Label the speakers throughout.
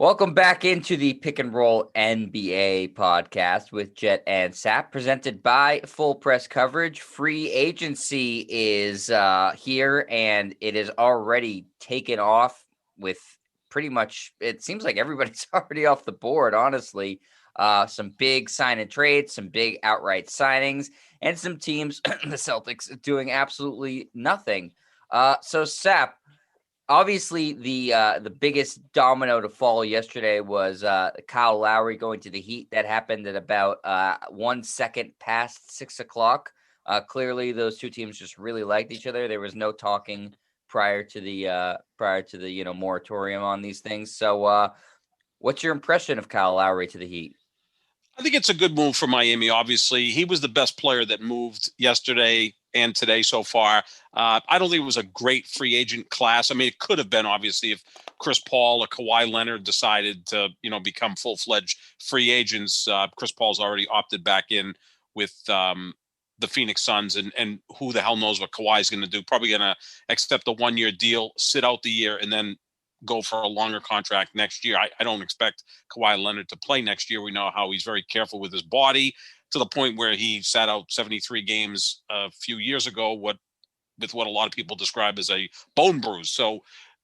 Speaker 1: Welcome back into the Pick and Roll NBA podcast with Jet and Sap, presented by Full Press Coverage. Free agency is here, and it is already taken off with pretty much, it seems like everybody's already off the board, honestly. Some big sign and trades, some big outright signings, and some teams, the Celtics, doing absolutely nothing. So, Sap, obviously the biggest domino to fall yesterday was Kyle Lowry going to the Heat. That happened at about 1 second past 6 o'clock. Clearly, those two teams just really liked each other. There was no talking prior to the moratorium on these things. So, what's your impression of Kyle Lowry to the Heat?
Speaker 2: I think it's a good move for Miami. Obviously, he was the best player that moved yesterday and today so far. I don't think it was a great free agent class. I mean, it could have been obviously if Chris Paul or Kawhi Leonard decided to, become full-fledged free agents. Chris Paul's already opted back in with the Phoenix Suns, and who the hell knows what Kawhi's going to do? Probably going to accept a one-year deal, sit out the year, and then go for a longer contract next year. I don't expect Kawhi Leonard to play next year. We know how he's very careful with his body to the point where he sat out 73 games a few years ago, with what a lot of people describe as a bone bruise. So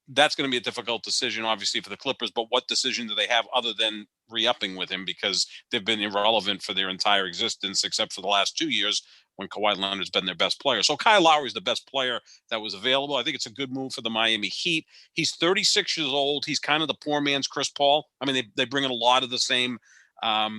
Speaker 2: that's going to be a difficult decision, obviously, for the Clippers. But what decision do they have other than re-upping with him? Because they've been irrelevant for their entire existence, except for the last 2 years when Kawhi Leonard's been their best player. So Kyle Lowry is the best player that was available. I think it's a good move for the Miami Heat. He's 36 years old. He's kind of the poor man's Chris Paul. I mean, they bring in a lot of the same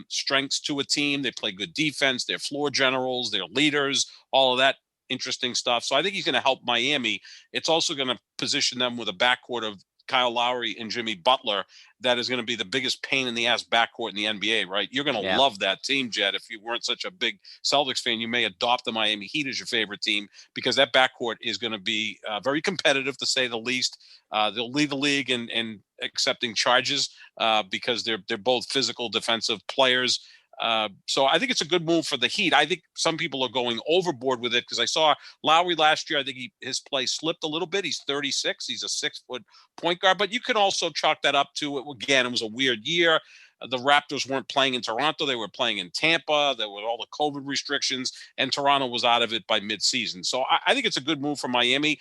Speaker 2: strengths to a team. They play good defense. They're floor generals. They're leaders. All of that interesting stuff. So I think he's going to help Miami. It's also going to position them with a backcourt of Kyle Lowry and Jimmy Butler that is going to be the biggest pain in the ass backcourt in the NBA, right? You're going to
Speaker 1: Yeah.
Speaker 2: love that team, Jet. If you weren't such a big Celtics fan, you may adopt the Miami Heat as your favorite team because that backcourt is going to be very competitive, to say the least. They'll lead the league in accepting charges because they're both physical defensive players. So I think it's a good move for the Heat. I think some people are going overboard with it because I saw Lowry last year. I think his play slipped a little bit. He's 36. He's a 6-foot point guard, but you can also chalk that up to, again, it was a weird year. The Raptors weren't playing in Toronto. They were playing in Tampa. There were all the COVID restrictions, and Toronto was out of it by midseason. So I think it's a good move for Miami.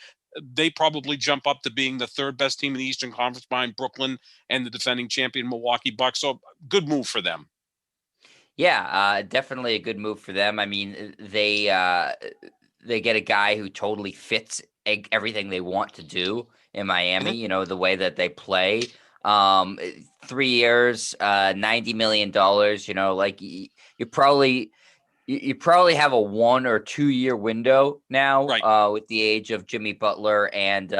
Speaker 2: They probably jump up to being the third best team in the Eastern Conference behind Brooklyn and the defending champion Milwaukee Bucks. So good move for them.
Speaker 1: Yeah, definitely a good move for them. I mean, they get a guy who totally fits everything they want to do in Miami.
Speaker 2: Mm-hmm.
Speaker 1: The way that they play. 3 years, $90 million. Like you probably have a 1 or 2 year window now
Speaker 2: Right.
Speaker 1: with the age of Jimmy Butler and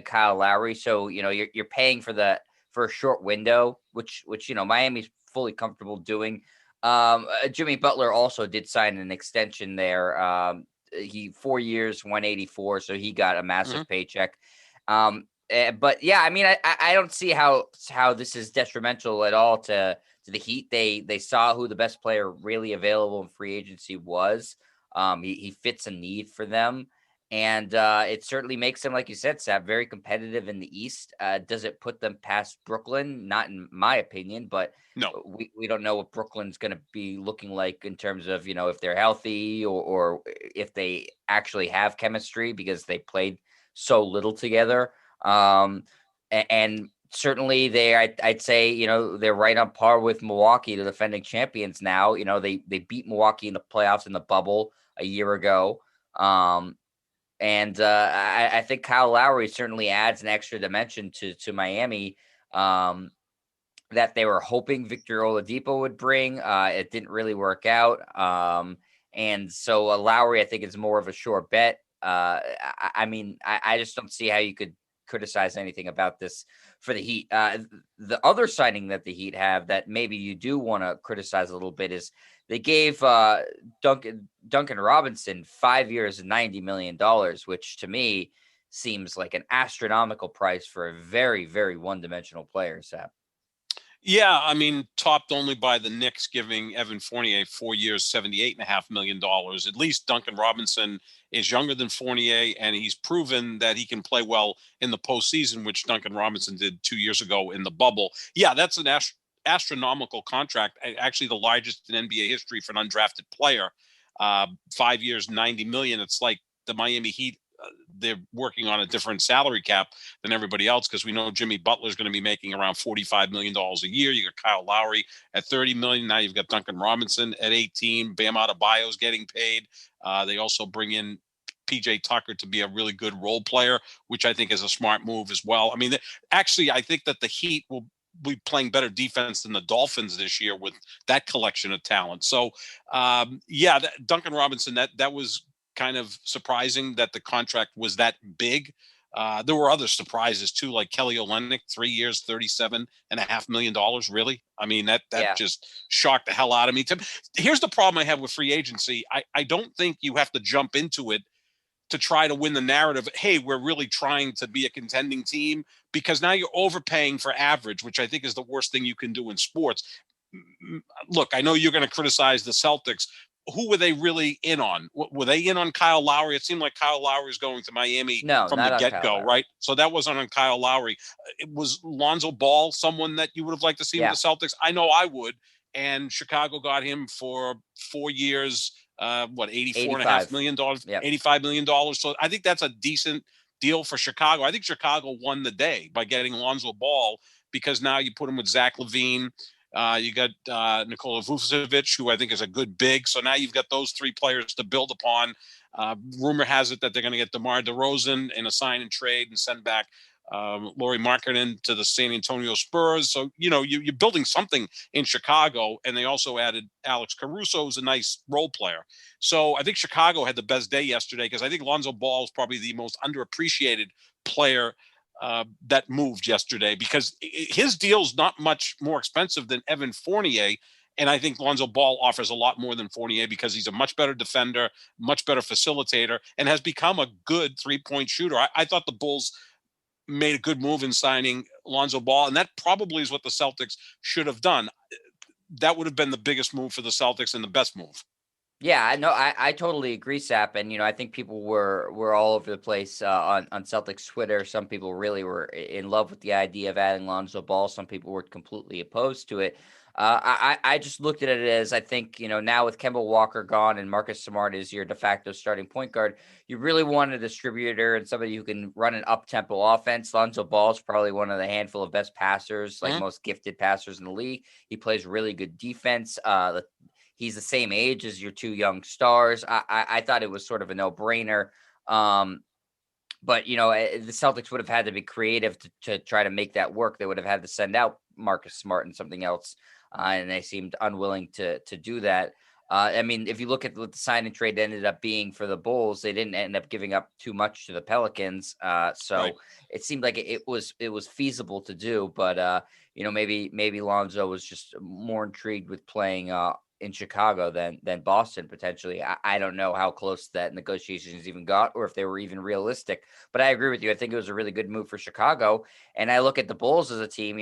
Speaker 1: Kyle Lowry. So you're paying for a short window, which Miami's fully comfortable doing. Jimmy Butler also did sign an extension there. He 4 years, 184, so he got a
Speaker 2: Mm-hmm.
Speaker 1: massive paycheck. But yeah, I mean, I don't see how this is detrimental at all to the Heat. They saw who the best player really available in free agency was. He fits a need for them. And it certainly makes them, like you said, Sab, very competitive in the East. Does it put them past Brooklyn? Not in my opinion, but
Speaker 2: No.
Speaker 1: we don't know what Brooklyn's going to be looking like in terms of, if they're healthy or if they actually have chemistry because they played so little together. And certainly I'd say, they're right on par with Milwaukee, the defending champions now. They beat Milwaukee in the playoffs in the bubble a year ago. And I think Kyle Lowry certainly adds an extra dimension to Miami that they were hoping Victor Oladipo would bring. It didn't really work out. And so Lowry, I think, is more of a sure bet. I mean, I just don't see how you could criticize anything about this for the Heat. The other signing that the Heat have that maybe you do want to criticize a little bit is they gave Duncan Robinson 5 years and $90 million, which to me seems like an astronomical price for a very, very one-dimensional player, Sap.
Speaker 2: Yeah, I mean, topped only by the Knicks giving Evan Fournier 4 years, $78.5 million. At least Duncan Robinson is younger than Fournier, and he's proven that he can play well in the postseason, which Duncan Robinson did 2 years ago in the bubble. Yeah, that's an astronomical contract, actually the largest in NBA history for an undrafted player. 5 years, 90 million. It's like the Miami Heat. They're working on a different salary cap than everybody else because we know Jimmy Butler is going to be making around $45 million a year. You got Kyle Lowry at 30 million. Now you've got Duncan Robinson at 18. Bam Adebayo's getting paid. They also bring in PJ Tucker to be a really good role player, which I think is a smart move as well. I mean, actually, I think that the Heat will be playing better defense than the Dolphins this year with that collection of talent. So, yeah, Duncan Robinson, that was kind of surprising that the contract was that big. There were other surprises too, like Kelly Olynyk, 3 years, $37.5 million. Really? I mean, that
Speaker 1: Yeah.
Speaker 2: just shocked the hell out of me. Here's the problem I have with free agency. I don't think you have to jump into it to try to win the narrative. Hey, we're really trying to be a contending team, because now you're overpaying for average, which I think is the worst thing you can do in sports. Look, I know you're going to criticize the Celtics. Who were they really in on? Were they in on Kyle Lowry? It seemed like Kyle Lowry was going to Miami
Speaker 1: No,
Speaker 2: from the
Speaker 1: not on Kyle
Speaker 2: get-go,
Speaker 1: Lowry.
Speaker 2: right? So that wasn't on Kyle Lowry. It was Lonzo Ball, someone that you would have liked to see with the
Speaker 1: Yeah.
Speaker 2: Celtics. I know I would. And Chicago got him for 4 years, what,
Speaker 1: $85.
Speaker 2: $84.5 million,
Speaker 1: Yep.
Speaker 2: $85 million. So I think that's a decent deal for Chicago. I think Chicago won the day by getting Lonzo Ball, because now you put him with Zach LaVine. You got Nikola Vucevic, who I think is a good big. So now you've got those three players to build upon. Rumor has it that they're going to get DeMar DeRozan in a sign and trade and send back Lauri Markkanen to the San Antonio Spurs. So, you're building something in Chicago, and they also added Alex Caruso, who's a nice role player. So I think Chicago had the best day yesterday, because I think Lonzo Ball is probably the most underappreciated player that moved yesterday, because his deal's not much more expensive than Evan Fournier. And I think Lonzo Ball offers a lot more than Fournier, because he's a much better defender, much better facilitator, and has become a good 3-point shooter. I thought the Bulls made a good move in signing Lonzo Ball, and that probably is what the Celtics should have done. That would have been the biggest move for the Celtics and the best move.
Speaker 1: Yeah, I know. I totally agree, Sap. And I think people were all over the place on Celtics Twitter. Some people really were in love with the idea of adding Lonzo Ball. Some people were completely opposed to it. I just looked at it as, I think, now with Kemba Walker gone and Marcus Smart is your de facto starting point guard, you really want a distributor and somebody who can run an up tempo offense. Lonzo Ball is probably one of the handful of best passers, like
Speaker 2: Mm-hmm.
Speaker 1: most gifted passers in the league. He plays really good defense. He's the same age as your two young stars. I thought it was sort of a no-brainer. But the Celtics would have had to be creative to try to make that work. They would have had to send out Marcus Smart and something else, and they seemed unwilling to do that. I mean, if you look at what the sign and trade ended up being for the Bulls, they didn't end up giving up too much to the Pelicans.
Speaker 2: Right.
Speaker 1: So it seemed like it was feasible to do, but maybe Lonzo was just more intrigued with playing in Chicago than Boston potentially. I don't know how close that negotiations even got, or if they were even realistic. But I agree with you. I think it was a really good move for Chicago. And I look at the Bulls as a team.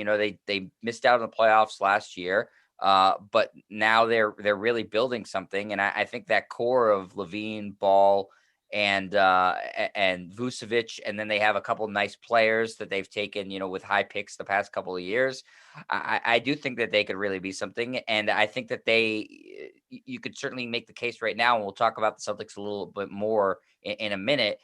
Speaker 1: They missed out on the playoffs last year. But now they're really building something, and I think that core of Levine, Ball, and Vucevic, and then they have a couple nice players that they've taken, with high picks the past couple of years. I do think that they could really be something, and I think that you could certainly make the case right now, and we'll talk about the Celtics a little bit more in a minute.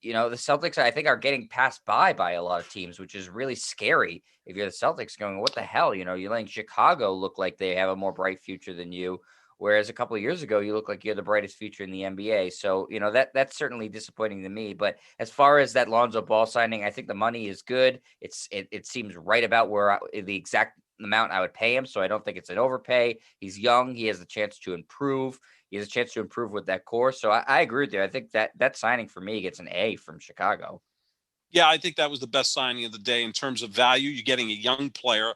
Speaker 1: The Celtics, I think, are getting passed by a lot of teams, which is really scary. If you're the Celtics, going, what the hell? You're letting Chicago look like they have a more bright future than you, whereas a couple of years ago, you look like you're the brightest future in the NBA. So that's certainly disappointing to me. But as far as that Lonzo Ball signing, I think the money is good. It seems right about where the exact amount I would pay him. So I don't think it's an overpay. He's young. He has a chance to improve. He has a chance to improve with that core. So I agree with you. I think that signing for me gets an A from Chicago.
Speaker 2: Yeah, I think that was the best signing of the day in terms of value. You're getting a young player.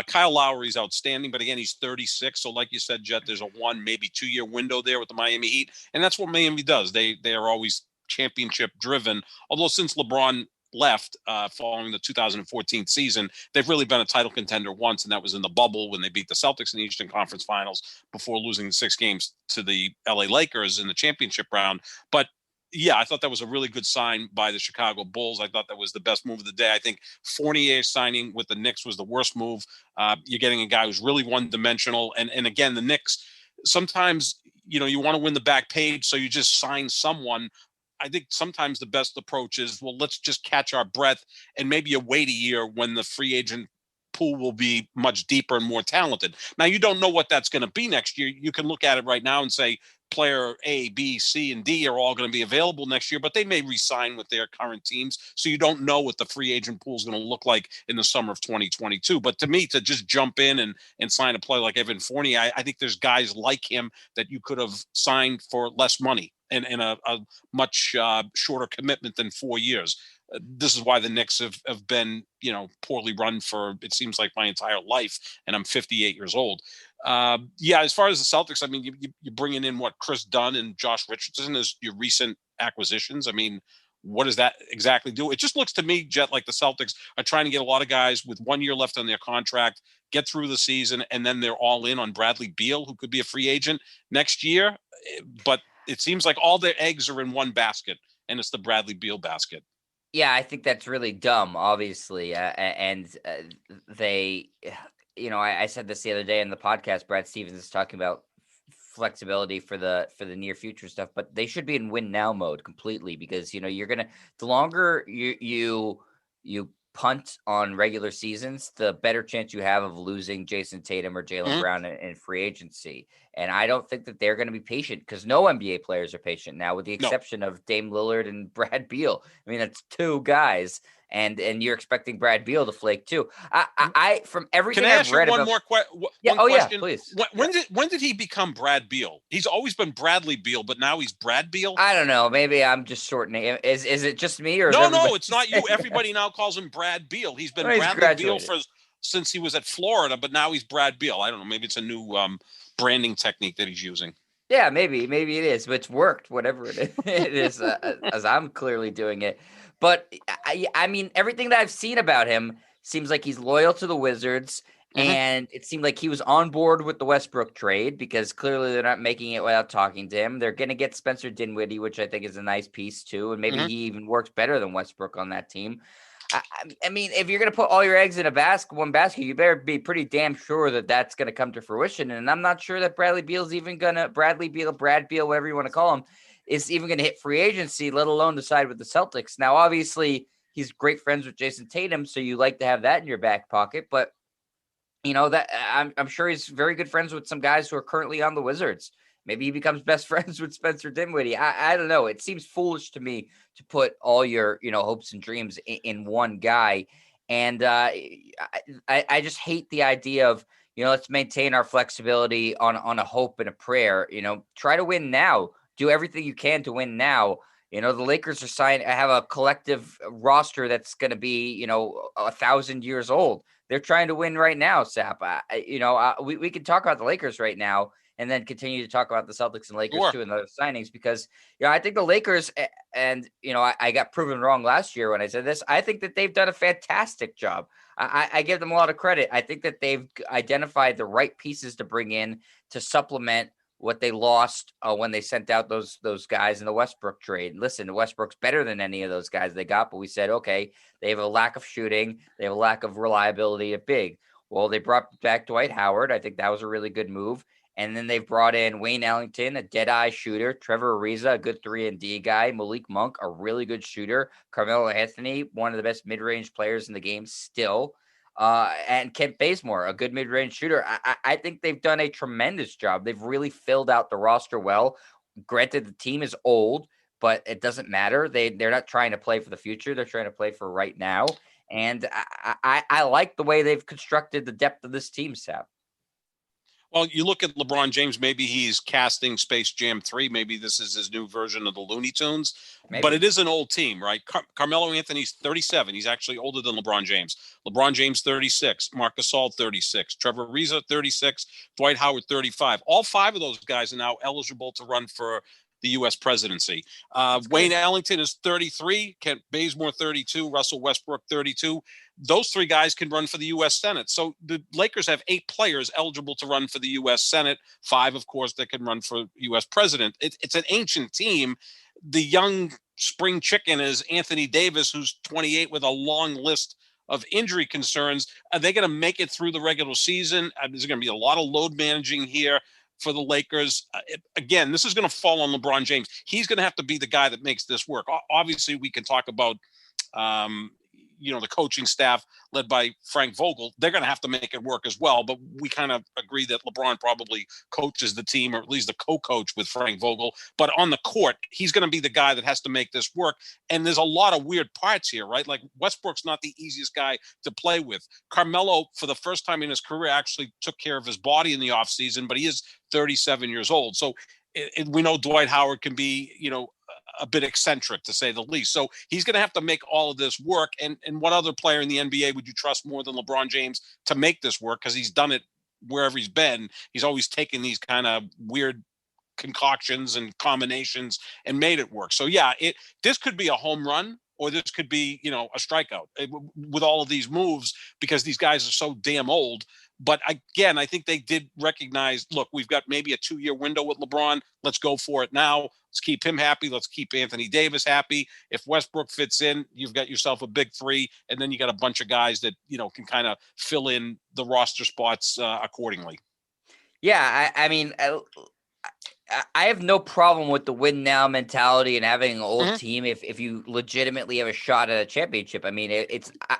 Speaker 2: Kyle Lowry is outstanding, but again, he's 36. So, like you said, Jet, there's a 1, maybe 2 year window there with the Miami Heat, and that's what Miami does. They are always championship driven. Although since LeBron left following the 2014 season. They've really been a title contender once, and that was in the bubble when they beat the Celtics in the Eastern Conference Finals before losing 6 games to the LA Lakers in the championship round. But yeah, I thought that was a really good sign by the Chicago Bulls. I thought that was the best move of the day. I think Fournier signing with the Knicks was the worst move. You're getting a guy who's really one-dimensional. And again, the Knicks, sometimes, you want to win the back page, so you just sign someone. I think sometimes the best approach is, well, let's just catch our breath and maybe you wait a year when the free agent pool will be much deeper and more talented. Now, you don't know what that's going to be next year. You can look at it right now and say player A, B, C, and D are all going to be available next year, but they may re-sign with their current teams. So you don't know what the free agent pool is going to look like in the summer of 2022. But to me, to just jump in and sign a player like Evan Fournier, I think there's guys like him that you could have signed for less money and a much shorter commitment than 4 years. This is why the Knicks have been, poorly run for, it seems like, my entire life, and I'm 58 years old. As far as the Celtics, I mean, you're bringing in Chris Dunn and Josh Richardson as your recent acquisitions. I mean, what does that exactly do? It just looks to me, Jet, like the Celtics are trying to get a lot of guys with 1 year left on their contract, get through the season, and then they're all in on Bradley Beal, who could be a free agent next year. But it seems like all their eggs are in one basket, and it's the Bradley Beal basket.
Speaker 1: Yeah, I think that's really dumb, obviously. They, I said this the other day in the podcast. Brad Stevens is talking about flexibility for the near future stuff, but they should be in win now mode completely, because you're gonna, the longer you punt on regular seasons, the better chance you have of losing Jason Tatum or Jaylen Brown in free agency. And I don't think that they're going to be patient, because no NBA players are patient now, with the exception of Dame Lillard and Brad Beal. I mean, that's two guys, and you're expecting Brad Beal to flake too. I from everything I've read about.
Speaker 2: One question?
Speaker 1: Please.
Speaker 2: When did he become Brad Beal? He's always been Bradley Beal, but now he's Brad Beal.
Speaker 1: I don't know. Maybe I'm just shortening. Is it just me, or
Speaker 2: no? It's not you. Everybody now calls him Brad Beal. He's been Bradley Beal since he was at Florida, but now he's Brad Beal. I don't know. Maybe it's a new branding technique that he's using.
Speaker 1: Yeah, maybe it is, but it's worked, whatever it is, as I'm clearly doing it. But I mean, everything that I've seen about him seems like he's loyal to the Wizards, and it seemed like he was on board with the Westbrook trade, because clearly they're not making it without talking to him. They're going to get Spencer Dinwiddie, which I think is a nice piece too, and maybe he even works better than Westbrook on that team. I mean, if you're going to put all your eggs in one basket, you better be pretty damn sure that that's going to come to fruition. And I'm not sure that Brad Beal, whatever you want to call him, is even going to hit free agency, let alone decide with the Celtics. Now, obviously, he's great friends with Jason Tatum, so you like to have that in your back pocket. But, that I'm sure he's very good friends with some guys who are currently on the Wizards. Maybe he becomes best friends with Spencer Dinwiddie. I don't know. It seems foolish to me to put all your, hopes and dreams in one guy. And I just hate the idea of, let's maintain our flexibility on a hope and a prayer. Try to win now. Do everything you can to win now. The Lakers have a collective roster that's going to be, 1,000 years old. They're trying to win right now, Sap. We can talk about the Lakers right now, and then continue to talk about the Celtics and Lakers too, and other signings, because, I think the Lakers, and, I got proven wrong last year when I said this. I think that they've done a fantastic job. I give them a lot of credit. I think that they've identified the right pieces to bring in to supplement what they lost when they sent out those guys in the Westbrook trade. Listen, Westbrook's better than any of those guys they got, but we said, okay, they have a lack of shooting. They have a lack of reliability at big. Well, they brought back Dwight Howard. I think that was a really good move. And then they've brought in Wayne Ellington, a dead-eye shooter, Trevor Ariza, a good 3-and-D guy, Malik Monk, a really good shooter, Carmelo Anthony, one of the best mid-range players in the game still, and Kent Bazemore, a good mid-range shooter. I think they've done a tremendous job. They've really filled out the roster well. Granted, the team is old, but it doesn't matter. They're not trying to play for the future. They're trying to play for right now. And I like the way they've constructed the depth of this team, Sap.
Speaker 2: Well, you look at LeBron James, maybe he's casting Space Jam 3. Maybe this is his new version of the Looney Tunes. Maybe. But it is an old team, right? Carmelo Anthony's 37. He's actually older than LeBron James. LeBron James, 36. Marc Gasol, 36. Trevor Ariza, 36. Dwight Howard, 35. All five of those guys are now eligible to run for the U.S. presidency.
Speaker 1: That's
Speaker 2: Wayne
Speaker 1: good.
Speaker 2: Ellington is 33, Kent Bazemore 32, Russell Westbrook 32. Those three guys can run for the U.S. Senate. So the Lakers have 8 players eligible to run for the U.S. Senate, 5, of course, that can run for U.S. president. It's an ancient team. The young spring chicken is Anthony Davis, who's 28 with a long list of injury concerns. Are they going to make it through the regular season? There's going to be a lot of load managing here for the Lakers. Again, this is going to fall on LeBron James. He's going to have to be the guy that makes this work. Obviously, we can talk about um, the coaching staff led by Frank Vogel. They're going to have to make it work as well. But we kind of agree that LeBron probably coaches the team, or at least the co-coach with Frank Vogel. But on the court, he's going to be the guy that has to make this work. And there's a lot of weird parts here, right? Like Westbrook's not the easiest guy to play with. Carmelo, for the first time in his career, actually took care of his body in the offseason, but he is 37 years old. So we know Dwight Howard can be, a bit eccentric, to say the least. So he's going to have to make all of this work. And what other player in the NBA would you trust more than LeBron James to make this work? Because he's done it wherever he's been. He's always taken these kind of weird concoctions and combinations and made it work. So yeah, this could be a home run, or this could be, a strikeout with all of these moves, because these guys are so damn old. But again, I think they did recognize, look, we've got maybe a 2-year window with LeBron. Let's go for it now. Let's keep him happy. Let's keep Anthony Davis happy. If Westbrook fits in, you've got yourself a big 3, and then you got a bunch of guys that, can kind of fill in the roster spots accordingly.
Speaker 1: Yeah, I mean, I have no problem with the win now mentality and having an old team if you legitimately have a shot at a championship. I mean,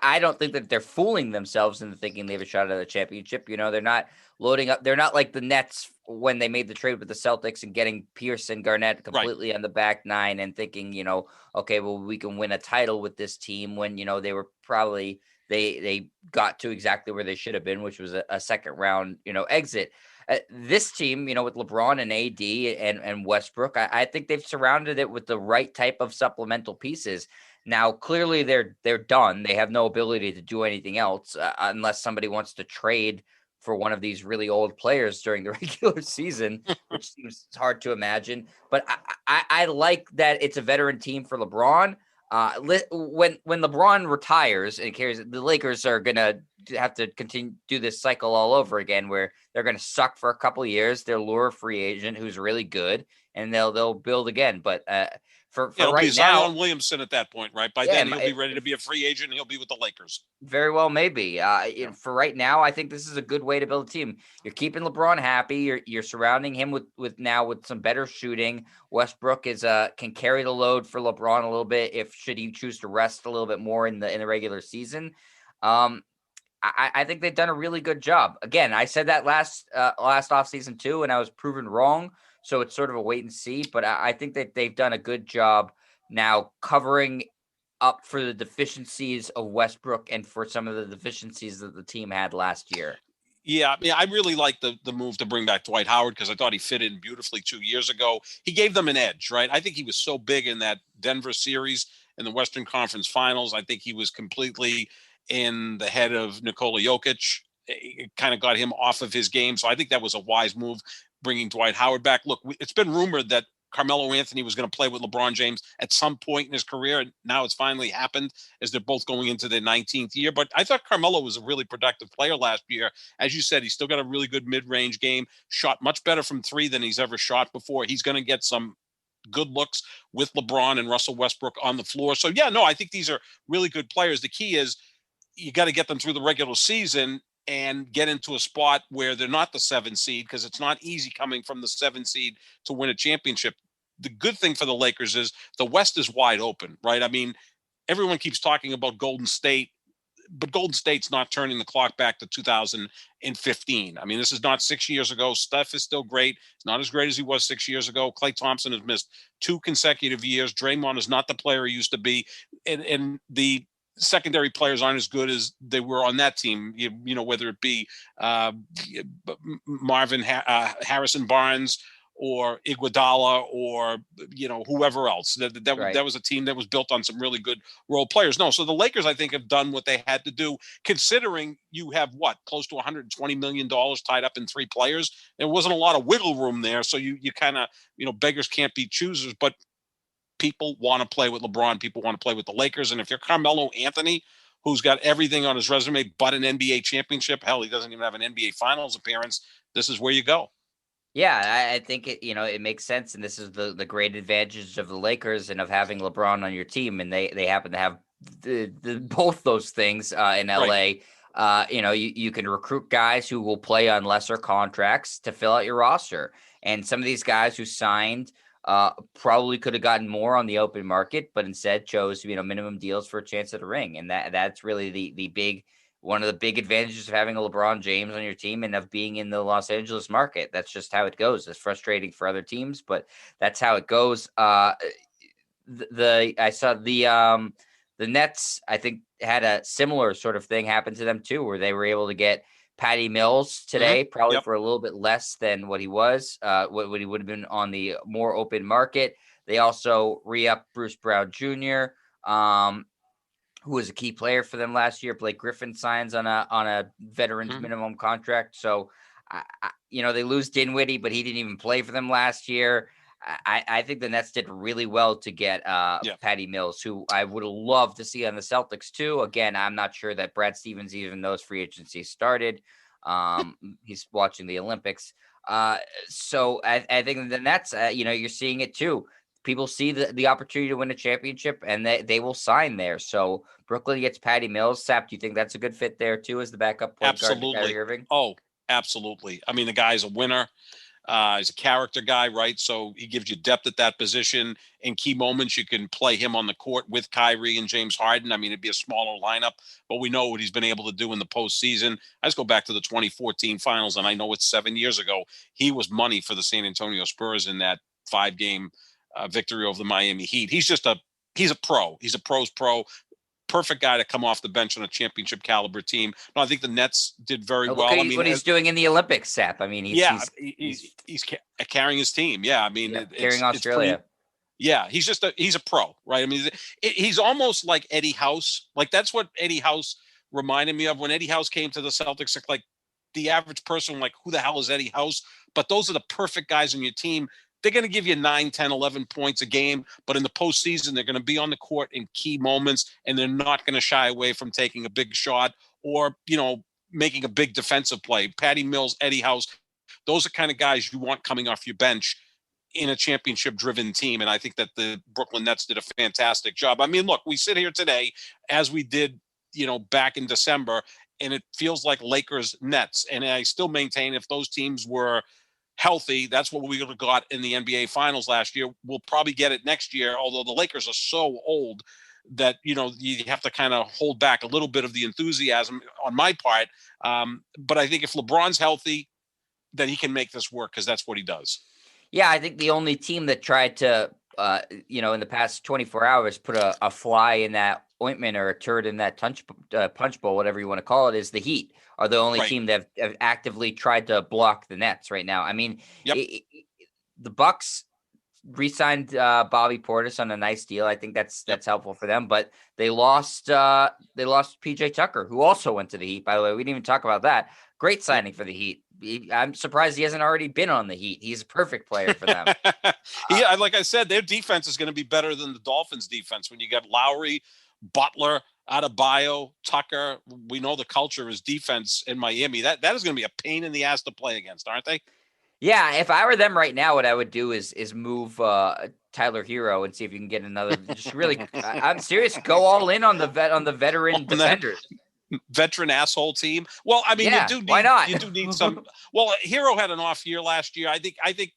Speaker 1: I don't think that they're fooling themselves into thinking they have a shot at a championship. They're not loading up. They're not like the Nets when they made the trade with the Celtics and getting Pierce and Garnett completely on the back 9 and thinking, okay, well, we can win a title with this team, when, they were probably they got to exactly where they should have been, which was a second round, exit. This team, with LeBron and AD and Westbrook, I think they've surrounded it with the right type of supplemental pieces. Now, clearly, they're done. They have no ability to do anything else unless somebody wants to trade for one of these really old players during the regular season, which seems hard to imagine. But I like that it's a veteran team for LeBron. When LeBron retires and carries, the Lakers are gonna have to continue do this cycle all over again, where they're gonna suck for a couple of years. They'll lure a free agent who's really good, and they'll build again. But for
Speaker 2: it'll
Speaker 1: right
Speaker 2: be
Speaker 1: now,
Speaker 2: Zion Williamson at that point, right? By then he'll be ready to be a free agent, and he'll be with the Lakers.
Speaker 1: Very well, maybe. For right now, I think this is a good way to build a team. You're keeping LeBron happy. You're surrounding him with some better shooting. Westbrook can carry the load for LeBron a little bit if should he choose to rest a little bit more in the regular season. I think they've done a really good job. Again, I said that last offseason too, and I was proven wrong. So it's sort of a wait and see. But I think that they've done a good job now covering up for the deficiencies of Westbrook and for some of the deficiencies that the team had last year.
Speaker 2: Yeah, I really like the move to bring back Dwight Howard, because I thought he fit in beautifully 2 years ago. He gave them an edge, right? I think he was so big in that Denver series in the Western Conference Finals. I think he was completely in the head of Nikola Jokic. It kind of got him off of his game. So I think that was a wise move, bringing Dwight Howard back. Look, it's been rumored that Carmelo Anthony was going to play with LeBron James at some point in his career, and now it's finally happened as they're both going into their 19th year. But I thought Carmelo was a really productive player last year. As you said, he's still got a really good mid-range game, shot much better from 3 than he's ever shot before. He's going to get some good looks with LeBron and Russell Westbrook on the floor. So, yeah, no, I think these are really good players. The key is you got to get them through the regular season and get into a spot where they're not the 7 seed, because it's not easy coming from the 7 seed to win a championship. The good thing for the Lakers is the West is wide open, right? I mean, everyone keeps talking about Golden State, but Golden State's not turning the clock back to 2015. I mean, this is not 6 years ago. Steph is still great. It's not as great as he was 6 years ago. Klay Thompson has missed 2 consecutive years. Draymond is not the player he used to be. And the secondary players aren't as good as they were on that team, whether it be Harrison Barnes or Iguodala or whoever else.
Speaker 1: Right.
Speaker 2: That was a team that was built on some really good role players. No, so the Lakers I think have done what they had to do, considering you have close to $120 million tied up in 3 players. There wasn't a lot of wiggle room there, so you kind of beggars can't be choosers, but people want to play with LeBron. People want to play with the Lakers. And if you're Carmelo Anthony, who's got everything on his resume but an NBA championship, hell, he doesn't even have an NBA Finals appearance, this is where you go.
Speaker 1: Yeah, I think it makes sense, and this is the great advantage of the Lakers and of having LeBron on your team, and they happen to have both those things in LA. Right. You can recruit guys who will play on lesser contracts to fill out your roster, and some of these guys who signed probably could have gotten more on the open market, but instead chose minimum deals for a chance at a ring, and that's really the big. One of the big advantages of having a LeBron James on your team and of being in the Los Angeles market. That's just how it goes. It's frustrating for other teams, but that's how it goes. I saw the Nets, I think, had a similar sort of thing happen to them too, where they were able to get Patty Mills today, probably for a little bit less than what he was, what he would have been on the more open market. They also re-upped Bruce Brown Jr., who was a key player for them last year. Blake Griffin signs on a veterans minimum contract. So, they lose Dinwiddie, but he didn't even play for them last year. I think the Nets did really well to get Patty Mills, who I would love to see on the Celtics too. Again, I'm not sure that Brad Stevens even knows free agency started. He's watching the Olympics. So I think the Nets, you're seeing it too. People see the opportunity to win a championship, and they will sign there. So Brooklyn gets Patty Mills. Sap, do you think that's a good fit there too as the backup point guard to Kyrie Irving?
Speaker 2: Oh, absolutely. I mean, the guy's a winner. He's a character guy, right? So he gives you depth at that position. In key moments, you can play him on the court with Kyrie and James Harden. I mean, it'd be a smaller lineup, but we know what he's been able to do in the postseason. I just go back to the 2014 finals, and I know it's 7 years ago. He was money for the San Antonio Spurs in that 5-game victory over the Miami Heat. He's a pro. He's a pro's pro. Perfect guy to come off the bench on a championship caliber team. No, I think the Nets did very well.
Speaker 1: I mean, what he's doing in the Olympics, Sap. I mean,
Speaker 2: he's carrying his team. Yeah, I mean,
Speaker 1: carrying Australia.
Speaker 2: He's a pro, right? I mean, he's almost like Eddie House. Like that's what Eddie House reminded me of when Eddie House came to the Celtics. Like the average person, like, who the hell is Eddie House? But those are the perfect guys on your team. They're going to give you 9, 10, 11 points a game, but in the postseason, they're going to be on the court in key moments, and they're not going to shy away from taking a big shot or, making a big defensive play. Patty Mills, Eddie House, those are kind of guys you want coming off your bench in a championship-driven team, and I think that the Brooklyn Nets did a fantastic job. I mean, look, we sit here today, as we did, back in December, and it feels like Lakers Nets, and I still maintain if those teams were healthy, that's what we would have got in the NBA Finals last year. We'll probably get it next year, although the Lakers are so old that, you have to kind of hold back a little bit of the enthusiasm on my part. But I think if LeBron's healthy, then he can make this work because that's what he does.
Speaker 1: Yeah, I think the only team that tried to, in the past 24 hours, put a fly in that ointment or a turd in that punch bowl, whatever you want to call it, is the Heat. Are the only team that have actively tried to block the Nets right now. I mean, the Bucks re-signed Bobby Portis on a nice deal. I think that's helpful for them. But they lost PJ Tucker, who also went to the Heat. By the way, we didn't even talk about that. Great signing for the Heat. I'm surprised he hasn't already been on the Heat. He's a perfect player for them.
Speaker 2: Yeah, like I said, their defense is going to be better than the Dolphins' defense when you got Lowry, Butler, Adebayo, Tucker. We know the culture is defense in Miami. That is going to be a pain in the ass to play against, aren't they?
Speaker 1: Yeah, if I were them right now, what I would do is move Tyler Hero and see if you can get another. Just really, I'm serious. Go all in on the veteran defenders.
Speaker 2: Veteran asshole team. Well, I mean,
Speaker 1: why not?
Speaker 2: You do need some. Well, Hero had an off year last year. I think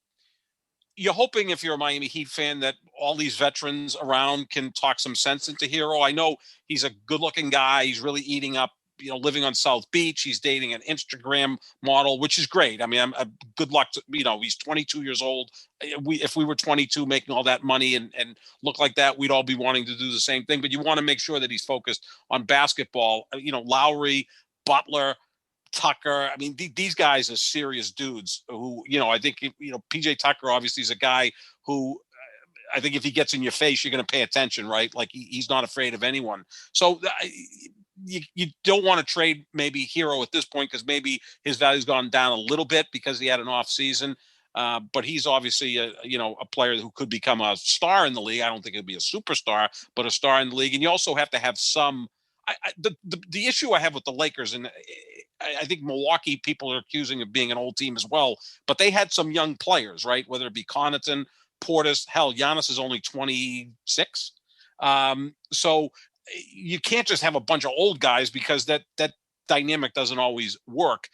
Speaker 2: you're hoping, if you're a Miami Heat fan, that all these veterans around can talk some sense into Hero. I know he's a good-looking guy. He's really eating up, living on South Beach. He's dating an Instagram model, which is great. I mean, I'm good luck to, he's 22 years old. If we were 22 making all that money and look like that, we'd all be wanting to do the same thing. But you want to make sure that he's focused on basketball. Lowry, Butler, Tucker. I mean, these guys are serious dudes who, I think, PJ Tucker obviously is a guy who I think if he gets in your face, you're going to pay attention, right? Like he's not afraid of anyone. So you don't want to trade maybe Hero at this point because maybe his value's gone down a little bit because he had an off season. But he's obviously a player who could become a star in the league. I don't think he'll be a superstar, but a star in the league. And you also have to have some. The issue I have with the Lakers, and I think Milwaukee people are accusing of being an old team as well, but they had some young players, right? Whether it be Connaughton, Portis, hell, Giannis is only 26. So you can't just have a bunch of old guys because that dynamic doesn't always work.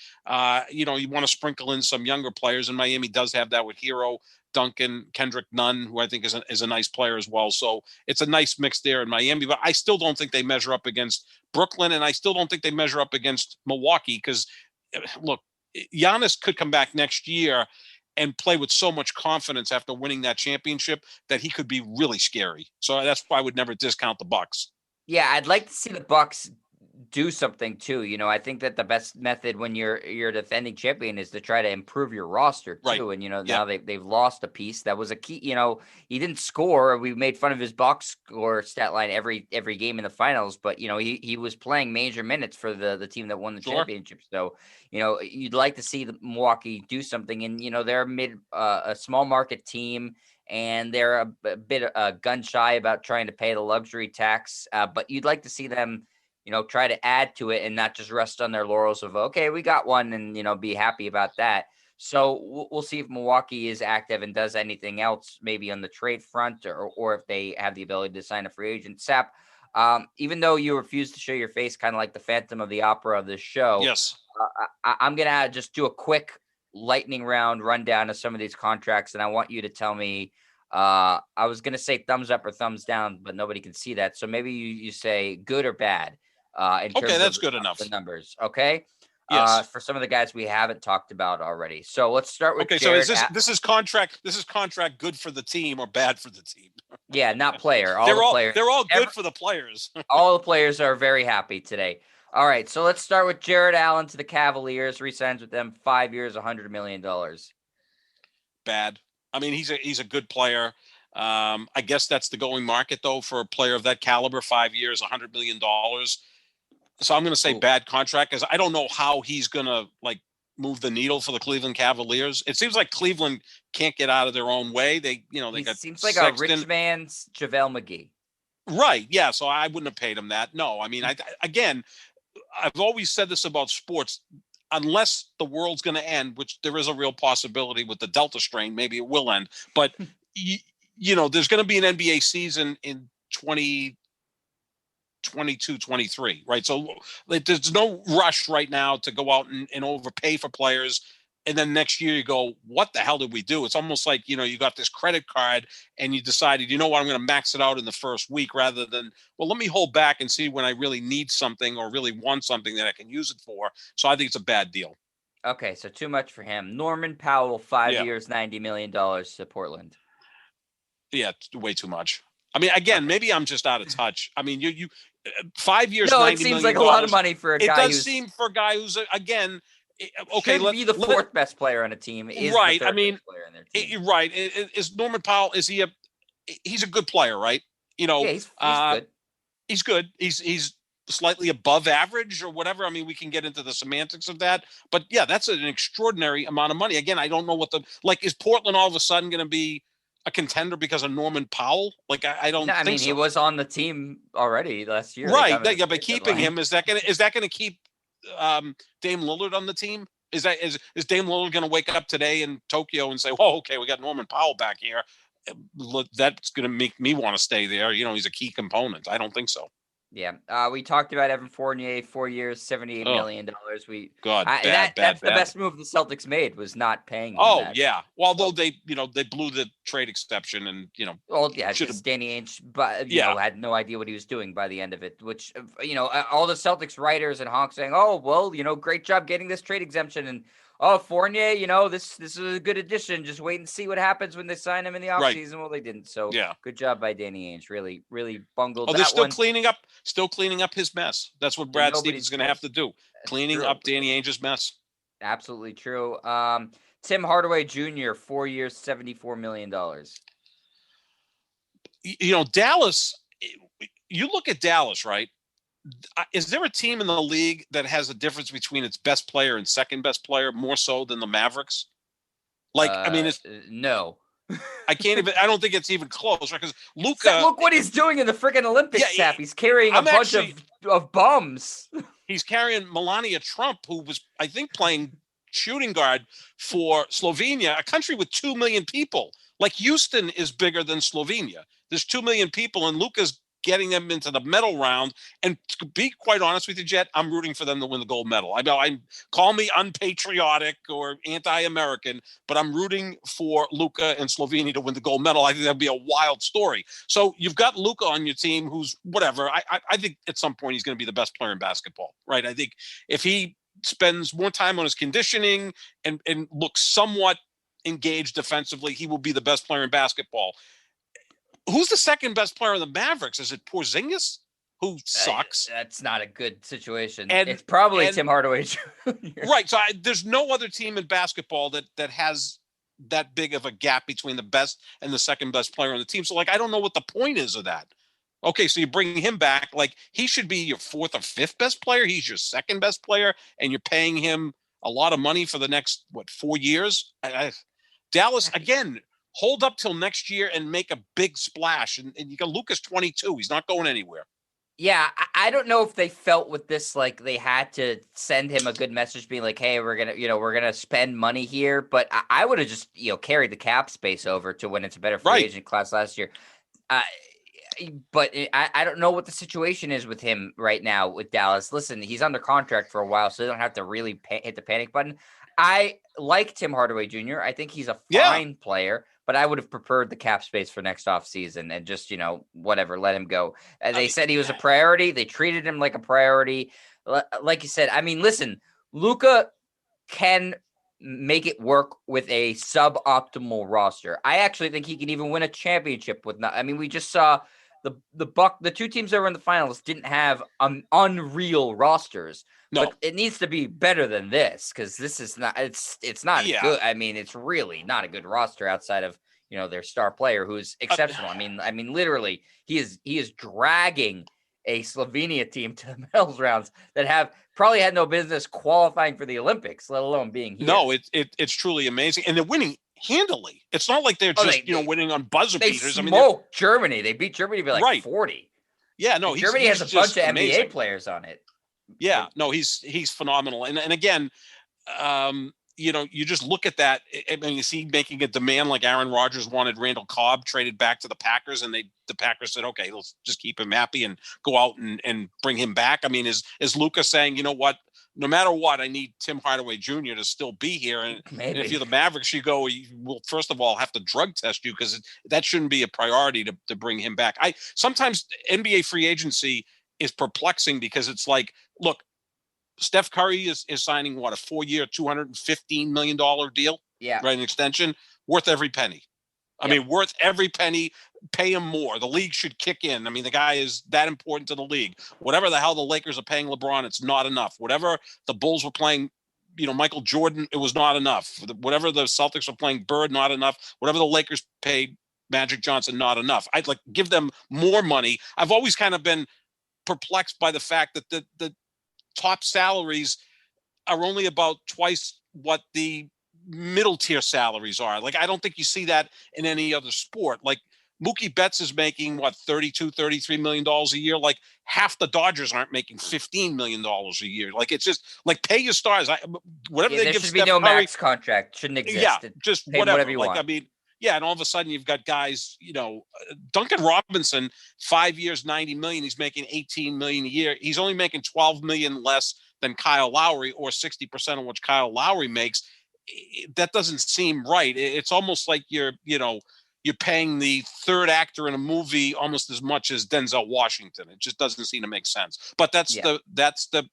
Speaker 2: You want to sprinkle in some younger players, and Miami does have that with Hero, Duncan, Kendrick Nunn, who I think is a nice player as well. So it's a nice mix there in Miami, but I still don't think they measure up against Brooklyn, and I still don't think they measure up against Milwaukee because, look, Giannis could come back next year and play with so much confidence after winning that championship that he could be really scary. So that's why I would never discount the Bucks.
Speaker 1: Yeah, I'd like to see the Bucks do something too. I think that the best method when you're a defending champion is to try to improve your roster too.
Speaker 2: Right.
Speaker 1: And now they've lost a piece that was a key. He didn't score. We made fun of his box score stat line every game in the finals, but he was playing major minutes for the team that won the championship. So you'd like to see the Milwaukee do something. And they're a small market team. And they're a bit gun shy about trying to pay the luxury tax, but you'd like to see them try to add to it and not just rest on their laurels of, okay, we got one and, be happy about that. So we'll see if Milwaukee is active and does anything else, maybe on the trade front or if they have the ability to sign a free agent. Sap, even though you refuse to show your face, kind of like the Phantom of the Opera of this show.
Speaker 2: Yes.
Speaker 1: I'm going to just do a quick lightning round rundown of some of these contracts. And I want you to tell me, I was going to say thumbs up or thumbs down, but nobody can see that. So maybe you say good or bad.
Speaker 2: Okay, that's good enough.
Speaker 1: The numbers, okay?
Speaker 2: Yes.
Speaker 1: For some of the guys we haven't talked about already. So let's start with
Speaker 2: Jared. So this is contract good for the team or bad for the team?
Speaker 1: Yeah, not player.
Speaker 2: They're all good for the players.
Speaker 1: All the players are very happy today. All right, so let's start with Jared Allen to the Cavaliers. Resigns with them 5 years, $100 million.
Speaker 2: Bad. I mean, he's a good player. I guess that's the going market though for a player of that caliber. 5 years, $100 million. So I'm going to say bad contract because I don't know how he's going to move the needle for the Cleveland Cavaliers. It seems like Cleveland can't get out of their own way. They got
Speaker 1: seems like
Speaker 2: Sexton.
Speaker 1: A rich man's JaVale McGee.
Speaker 2: Right. Yeah. So I wouldn't have paid him that. No, I mean, I've always said this about sports. Unless the world's going to end, which there is a real possibility with the Delta strain, maybe it will end. But there's going to be an NBA season in 2022, 23, right? So there's no rush right now to go out and overpay for players. And then next year you go, what the hell did we do? It's almost like, you got this credit card and you decided, I'm going to max it out in the first week rather than, well, let me hold back and see when I really need something or really want something that I can use it for. So I think it's a bad deal.
Speaker 1: Okay, so too much for him. Norman Powell, 5 years, $90 million to Portland.
Speaker 2: Yeah, way too much. I mean, again, maybe I'm just out of touch. I mean, you 5 years,
Speaker 1: no, it seems like a lot of money for a guy.
Speaker 2: It does seem for a guy who's, again, okay,
Speaker 1: should be the fourth best player on a team. Is right. The third best player on their team.
Speaker 2: Right. Is Norman Powell? He's a good player, right?
Speaker 1: Yeah, he's good.
Speaker 2: He's good. He's slightly above average or whatever. I mean, we can get into the semantics of that, but yeah, that's an extraordinary amount of money. Again, I don't know what is Portland all of a sudden going to be a contender because of Norman Powell? I don't.
Speaker 1: No, I mean, so. He was on the team already last year,
Speaker 2: right? Yeah, but keeping him is that going to keep Dame Lillard on the team? Is Dame Lillard going to wake up today in Tokyo and say, "Oh, okay, we got Norman Powell back here"? That's going to make me want to stay there. He's a key component. I don't think so.
Speaker 1: Yeah. We talked about Evan Fournier, 4 years, $78 million.
Speaker 2: That's
Speaker 1: the best move the Celtics made was not paying him that.
Speaker 2: Yeah. Well, although they blew the trade exception and,
Speaker 1: Well, yeah, just Danny Ainge, but, had no idea what he was doing by the end of it, which, all the Celtics writers and honks saying, oh, well, great job getting this trade exemption. And oh, Fournier, this is a good addition. Just wait and see what happens when they sign him in the
Speaker 2: Right.
Speaker 1: offseason. Well, they didn't. So
Speaker 2: Yeah.
Speaker 1: good job by Danny Ainge. Really, really bungled
Speaker 2: Oh, they're
Speaker 1: that one.
Speaker 2: still cleaning up his mess. That's what
Speaker 1: They're
Speaker 2: Brad Stevens
Speaker 1: nobody's
Speaker 2: is going to have
Speaker 1: choice.
Speaker 2: to do.
Speaker 1: That's
Speaker 2: Cleaning
Speaker 1: true.
Speaker 2: up Danny Ainge's mess.
Speaker 1: Absolutely true. Tim Hardaway Jr., 4 years, $74 million.
Speaker 2: Dallas, you look at Dallas, right? Is there a team in the league that has a difference between its best player and second best player more so than the Mavericks? Like, I mean,
Speaker 1: No.
Speaker 2: I don't think it's even close, right? Because Luka,
Speaker 1: look what he's doing in the freaking Olympics,
Speaker 2: yeah,
Speaker 1: Sap. He's carrying a bunch of bums.
Speaker 2: He's carrying Melania Trump, who was, I think, playing shooting guard for Slovenia, a country with 2 million people. Like Houston is bigger than Slovenia. There's 2 million people, and Luka's getting them into the medal round. And to be quite honest with you, Jet, I'm rooting for them to win the gold medal. I know call me unpatriotic or anti-American, but I'm rooting for Luka and Slovenia to win the gold medal. I think that'd be a wild story. So you've got Luka on your team, who's whatever. I think at some point he's going to be the best player in basketball, right? I think if he spends more time on his conditioning and looks somewhat engaged defensively, he will be the best player in basketball. Who's the second best player in the Mavericks? Is it Porzingis, who sucks?
Speaker 1: That's not a good situation. It's probably Tim Hardaway Jr.
Speaker 2: Right. So there's no other team in basketball that has that big of a gap between the best and the second best player on the team. So, I don't know what the point is of that. Okay, so you bring him back. He should be your fourth or fifth best player. He's your second best player, and you're paying him a lot of money for the next, 4 years? Dallas, again, hold up till next year and make a big splash. And you got Lucas 22. He's not going anywhere.
Speaker 1: Yeah, I don't know if they felt with this like they had to send him a good message, being like, "Hey, we're gonna spend money here." But I would have just carried the cap space over to when it's a better free agent class last year. But I don't know what the situation is with him right now with Dallas. Listen, he's under contract for a while, so they don't have to really hit the panic button. I like Tim Hardaway Jr. I think he's a fine player, but I would have preferred the cap space for next offseason and just, whatever, let him go. They said he was a priority. They treated him like a priority. Like you said, I mean, listen, Luka can make it work with a suboptimal roster. I actually think he can even win a championship with we just saw the two teams that were in the finals didn't have unreal rosters.
Speaker 2: No.
Speaker 1: But it needs to be better than this, because this is not it's not good. I mean, it's really not a good roster outside of their star player, who's exceptional. I mean literally he is dragging a Slovenia team to the medals rounds that probably had no business qualifying for the Olympics, let alone being here.
Speaker 2: No, it's truly amazing, and they're winning handily. It's not like they're just winning on buzzer beaters.
Speaker 1: They smoked Germany. They beat Germany by 40.
Speaker 2: Yeah, no,
Speaker 1: Germany has a bunch of
Speaker 2: amazing.
Speaker 1: NBA players on it.
Speaker 2: Yeah, no, he's phenomenal, and again, you just look at that. I mean, you see making a demand like Aaron Rodgers wanted Randall Cobb traded back to the Packers, and the Packers said, okay, let's just keep him happy and go out and bring him back. I mean, is Luka saying, you know what? No matter what, I need Tim Hardaway Jr. to still be here. And if you're the Mavericks, you will first of all have to drug test you, because that shouldn't be a priority to bring him back. Sometimes NBA free agency is perplexing, because it's like, look, Steph Curry is signing a 4-year, $215 million deal?
Speaker 1: Yeah.
Speaker 2: Right, an extension worth every penny. I mean, worth every penny. Pay him more. The league should kick in. I mean, the guy is that important to the league. Whatever the hell the Lakers are paying LeBron, it's not enough. Whatever the Bulls were playing, Michael Jordan, it was not enough. Whatever the Celtics were playing Bird, not enough. Whatever the Lakers paid Magic Johnson, not enough. I'd give them more money. I've always kind of been perplexed by the fact that the top salaries are only about twice what the middle tier salaries are. I don't think you see that in any other sport. Mookie Betts is making $32-33 million a year. Half the Dodgers aren't making $15 million a year. It's just pay your stars. Whatever they give Steph Curry.
Speaker 1: There should be no max contract. Shouldn't exist.
Speaker 2: Yeah, just whatever you want. I mean, yeah, and all of a sudden you've got guys, Duncan Robinson, 5 years, $90 million. He's making $18 million a year. He's only making $12 million less than Kyle Lowry, or 60% of what Kyle Lowry makes. That doesn't seem right. It's almost like you're paying the third actor in a movie almost as much as Denzel Washington. It just doesn't seem to make sense. But that's the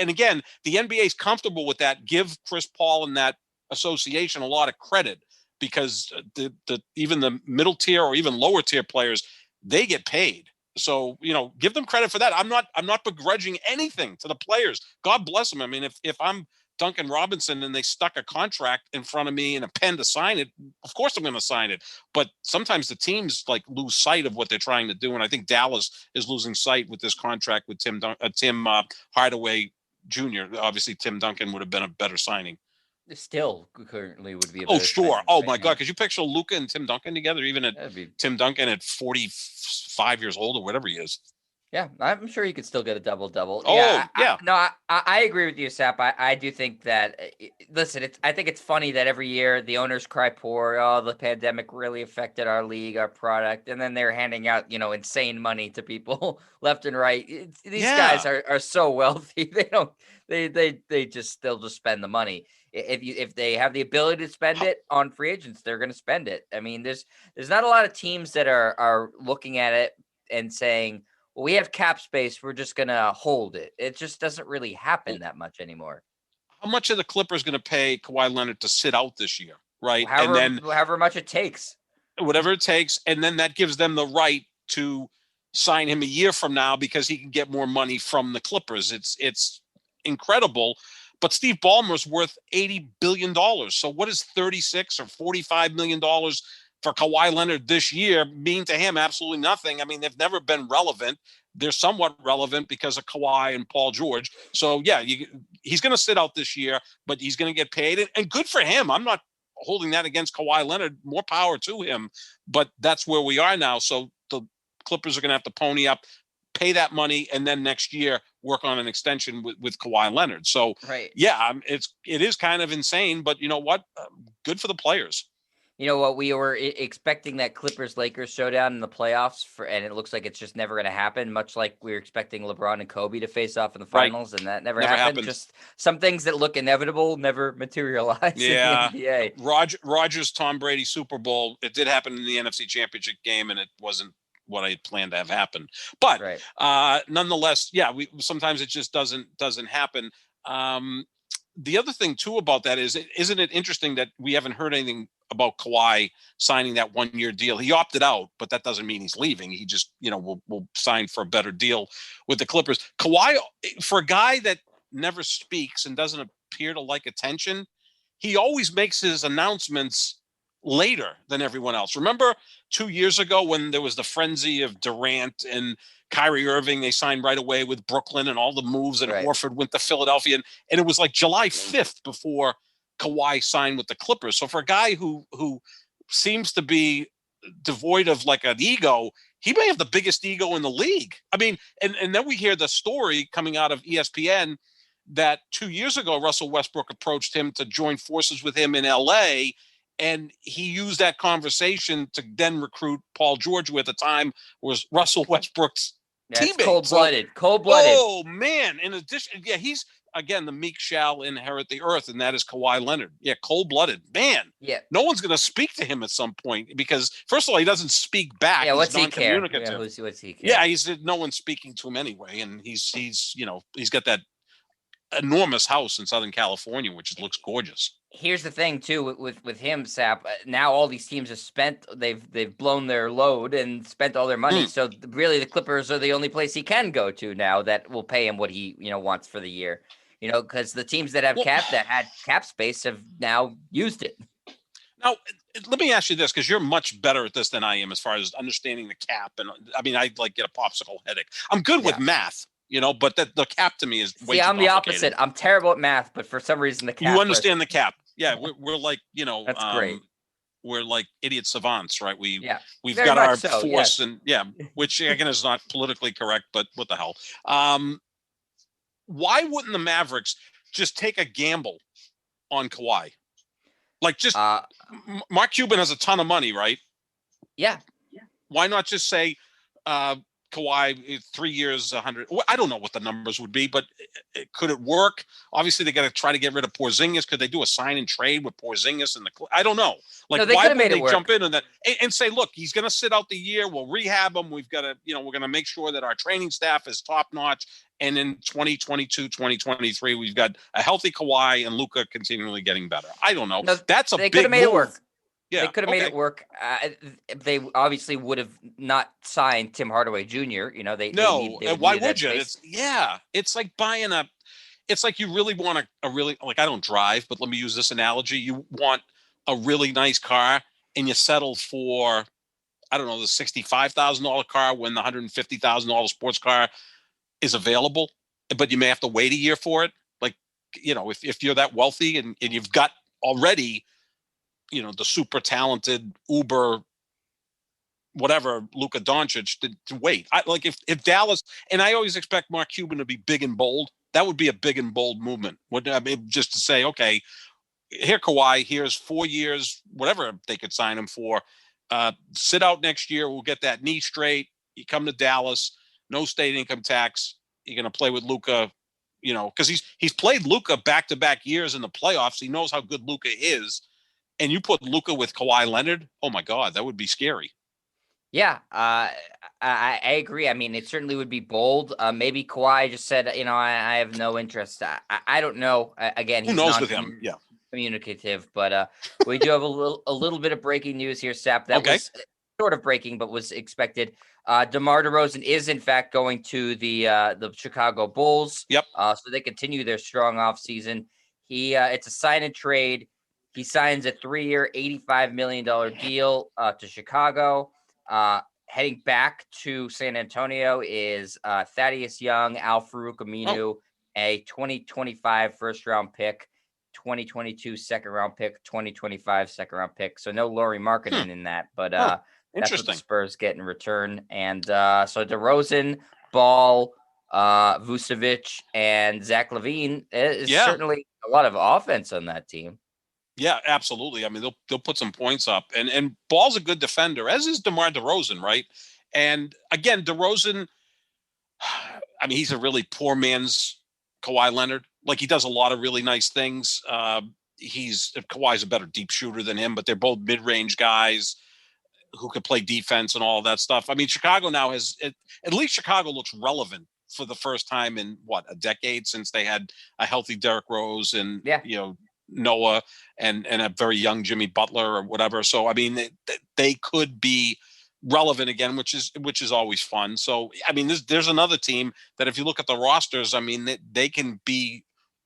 Speaker 2: and again, the NBA is comfortable with that. Give Chris Paul and that association a lot of credit because the even the middle tier or even lower tier players, they get paid. So, give them credit for that. I'm not begrudging anything to the players. God bless them. I mean, if I'm Duncan Robinson and they stuck a contract in front of me and a pen to sign it, of course I'm going to sign it. But sometimes the teams lose sight of what they're trying to do, and I think Dallas is losing sight with this contract with Tim Hardaway Jr. Obviously, Tim Duncan would have been a better signing.
Speaker 1: Still, currently would be a
Speaker 2: Oh,
Speaker 1: better
Speaker 2: sure.
Speaker 1: signing,
Speaker 2: Oh
Speaker 1: right?
Speaker 2: my
Speaker 1: Yeah,
Speaker 2: God, could you picture Luka and Tim Duncan together? Even at
Speaker 1: that'd be.
Speaker 2: Tim Duncan at 45 years old or whatever he is.
Speaker 1: Yeah, I'm sure he could still get a double-double.
Speaker 2: Oh
Speaker 1: Yeah,
Speaker 2: yeah,
Speaker 1: no, I agree with you, Sap. I do think that. Listen, I think it's funny that every year the owners cry poor. Oh, the pandemic really affected our league, our product, and then they're handing out insane money to people left and right. These guys
Speaker 2: yeah.
Speaker 1: are so wealthy. They don't. They'll just spend the money. If they have the ability to spend it on free agents, they're going to spend it. I mean, there's not a lot of teams that are looking at it and saying, well, we have cap space, we're just going to hold it. It just doesn't really happen that much anymore.
Speaker 2: How much are the Clippers going to pay Kawhi Leonard to sit out this year, right? And
Speaker 1: However,
Speaker 2: then
Speaker 1: however much it takes.
Speaker 2: whatever it takes, and then that gives them the right to sign him a year from now because he can get more money from the Clippers. It's incredible. But Steve Ballmer's worth $80 billion. So what is 36 or $45 million for Kawhi Leonard this year mean to him? Absolutely nothing. I mean, they've never been relevant. They're somewhat relevant because of Kawhi and Paul George. So yeah, he's going to sit out this year, but he's going to get paid, and good for him. I'm not holding that against Kawhi Leonard. More power to him. But that's where we are now. So the Clippers are going to have to pony up, pay that money, and then next year work on an extension with Kawhi Leonard. So
Speaker 1: Right.
Speaker 2: yeah, it is kind of insane, but you know what? Good for the players.
Speaker 1: You know what? We were expecting that Clippers Lakers showdown in the playoffs, and it looks like it's just never going to happen. Much like we were expecting LeBron and Kobe to face off in the
Speaker 2: Right.
Speaker 1: finals, and that never
Speaker 2: Never
Speaker 1: happened.
Speaker 2: happened.
Speaker 1: Just some things that look inevitable never materialize in the
Speaker 2: Yeah.
Speaker 1: NBA.
Speaker 2: Rogers, Tom Brady Super Bowl. It did happen in the NFC Championship game, and it wasn't what I had planned to have happen. But
Speaker 1: Right.
Speaker 2: Nonetheless, yeah, we sometimes it just doesn't happen. The other thing too about that is, isn't it interesting that we haven't heard anything about Kawhi signing that 1-year deal? He opted out, but that doesn't mean he's leaving. He just, will sign for a better deal with the Clippers. Kawhi, for a guy that never speaks and doesn't appear to like attention, he always makes his announcements later than everyone else. Remember 2 years ago when there was the frenzy of Durant and Kyrie Irving? They signed right away with Brooklyn and all the moves, and
Speaker 1: Right.
Speaker 2: Horford went to Philadelphia, and it was like July 5th before Kawhi signed with the Clippers. So for a guy who seems to be devoid of like an ego, he may have the biggest ego in the league. I mean, and then we hear the story coming out of ESPN that 2 years ago Russell Westbrook approached him to join forces with him in LA, and he used that conversation to then recruit Paul George, who at the time was Russell Westbrook's
Speaker 1: That's
Speaker 2: teammate.
Speaker 1: cold-blooded.
Speaker 2: So,
Speaker 1: Cold-blooded.
Speaker 2: oh man! In addition, yeah, he's again the meek shall inherit the earth, and that is Kawhi Leonard. Yeah, cold-blooded man.
Speaker 1: Yeah.
Speaker 2: No one's going to speak to him at some point because, first of all, he doesn't speak back.
Speaker 1: Yeah.
Speaker 2: He's
Speaker 1: What's he care?
Speaker 2: non-communicative.
Speaker 1: Yeah, what's he care?
Speaker 2: Yeah, he's no one's speaking to him anyway, and he's he's got that enormous house in Southern California, which looks gorgeous.
Speaker 1: Here's the thing too with him, Sap. Now all these teams have spent, they've blown their load and spent all their money. So really, the Clippers are the only place he can go to now that will pay him what he wants for the year. Because the teams that have that had cap space have now used it.
Speaker 2: Now, let me ask you this, because you're much better at this than I am as far as understanding the cap. And I mean, I get a popsicle headache. I'm good with math. But the cap to me is way too
Speaker 1: I'm the
Speaker 2: complicated.
Speaker 1: opposite. I'm terrible at math, but for some reason the cap.
Speaker 2: You understand the cap. Yeah, we're like,
Speaker 1: That's great.
Speaker 2: We're like idiot savants, right? We've
Speaker 1: very
Speaker 2: got our
Speaker 1: much so,
Speaker 2: force,
Speaker 1: yes.
Speaker 2: and which again is not politically correct, but what the hell? Why wouldn't the Mavericks just take a gamble on Kawhi? Like just Mark Cuban has a ton of money, right?
Speaker 1: Yeah.
Speaker 2: Why not just say, Kawhi 3 years, 100. I don't know what the numbers would be, but could it work? Obviously, they got to try to get rid of Porzingis. Could they do a sign and trade with Porzingis and the? I don't know. Like,
Speaker 1: No, they
Speaker 2: why
Speaker 1: could have
Speaker 2: wouldn't
Speaker 1: made it
Speaker 2: they jump
Speaker 1: work.
Speaker 2: in on that and say, look, he's going to sit out the year. We'll rehab him. We've got to, we're going to make sure that our training staff is top notch. And in 2022, 2023, we've got a healthy Kawhi and Luka continually getting better. I don't know.
Speaker 1: No,
Speaker 2: That's a
Speaker 1: they could have
Speaker 2: big
Speaker 1: made it
Speaker 2: move.
Speaker 1: work. They
Speaker 2: Yeah.
Speaker 1: could have made it
Speaker 2: Okay.
Speaker 1: work. They obviously would have not signed Tim Hardaway Jr.
Speaker 2: No,
Speaker 1: They would
Speaker 2: why
Speaker 1: needed
Speaker 2: would
Speaker 1: that
Speaker 2: you?
Speaker 1: space.
Speaker 2: It's like buying a. It's like you really want a really, like, I don't drive, but let me use this analogy. You want a really nice car, and you settle for, I don't know, the $65,000 car when the $150,000 sports car is available, but you may have to wait a year for it. Like, if you're that wealthy and you've got already, the super talented Uber whatever Luka Doncic to wait. I like if Dallas, and I always expect Mark Cuban to be big and bold. That would be a big and bold movement. I mean, just to say, okay, here Kawhi, here's 4 years, whatever they could sign him for. Sit out next year. We'll get that knee straight. You come to Dallas, no state income tax. You're going to play with Luka, because he's played Luka back-to-back years in the playoffs. He knows how good Luka is. And you put Luka with Kawhi Leonard, oh my God, that would be scary.
Speaker 1: Yeah, I agree. I mean, it certainly would be bold. Maybe Kawhi just said, I have no interest. I don't know. Again,
Speaker 2: Who
Speaker 1: he's
Speaker 2: knows with him? Yeah.
Speaker 1: non-communicative, but we do have a little bit of breaking news here, Sap. That
Speaker 2: Okay.
Speaker 1: was sort of breaking, but was expected. DeMar DeRozan is in fact going to the Chicago Bulls.
Speaker 2: Yep.
Speaker 1: So they continue their strong offseason. It's a sign and trade. He signs a 3-year, $85 million deal to Chicago. Heading back to San Antonio is Thaddeus Young, Al-Farouq Aminu, a 2025 first-round pick, 2022 second-round pick, 2025 second-round pick. So no Lauri Markkanen in that, but that's what the Spurs get in return. And so DeRozan, Ball, Vucevic, and Zach LaVine is certainly a lot of offense on that team.
Speaker 2: Yeah, absolutely. I mean, they'll put some points up, and Ball's a good defender, as is DeMar DeRozan, right? And again, DeRozan, I mean, he's a really poor man's Kawhi Leonard. Like, he does a lot of really nice things. Kawhi's a better deep shooter than him, but they're both mid-range guys who could play defense and all of that stuff. I mean, Chicago now at least Chicago looks relevant for the first time in a decade, since they had a healthy Derrick Rose and Noah and a very young Jimmy Butler or whatever. So I mean, they could be relevant again, which is always fun. So I mean, there's another team that, if you look at the rosters, I mean, they can be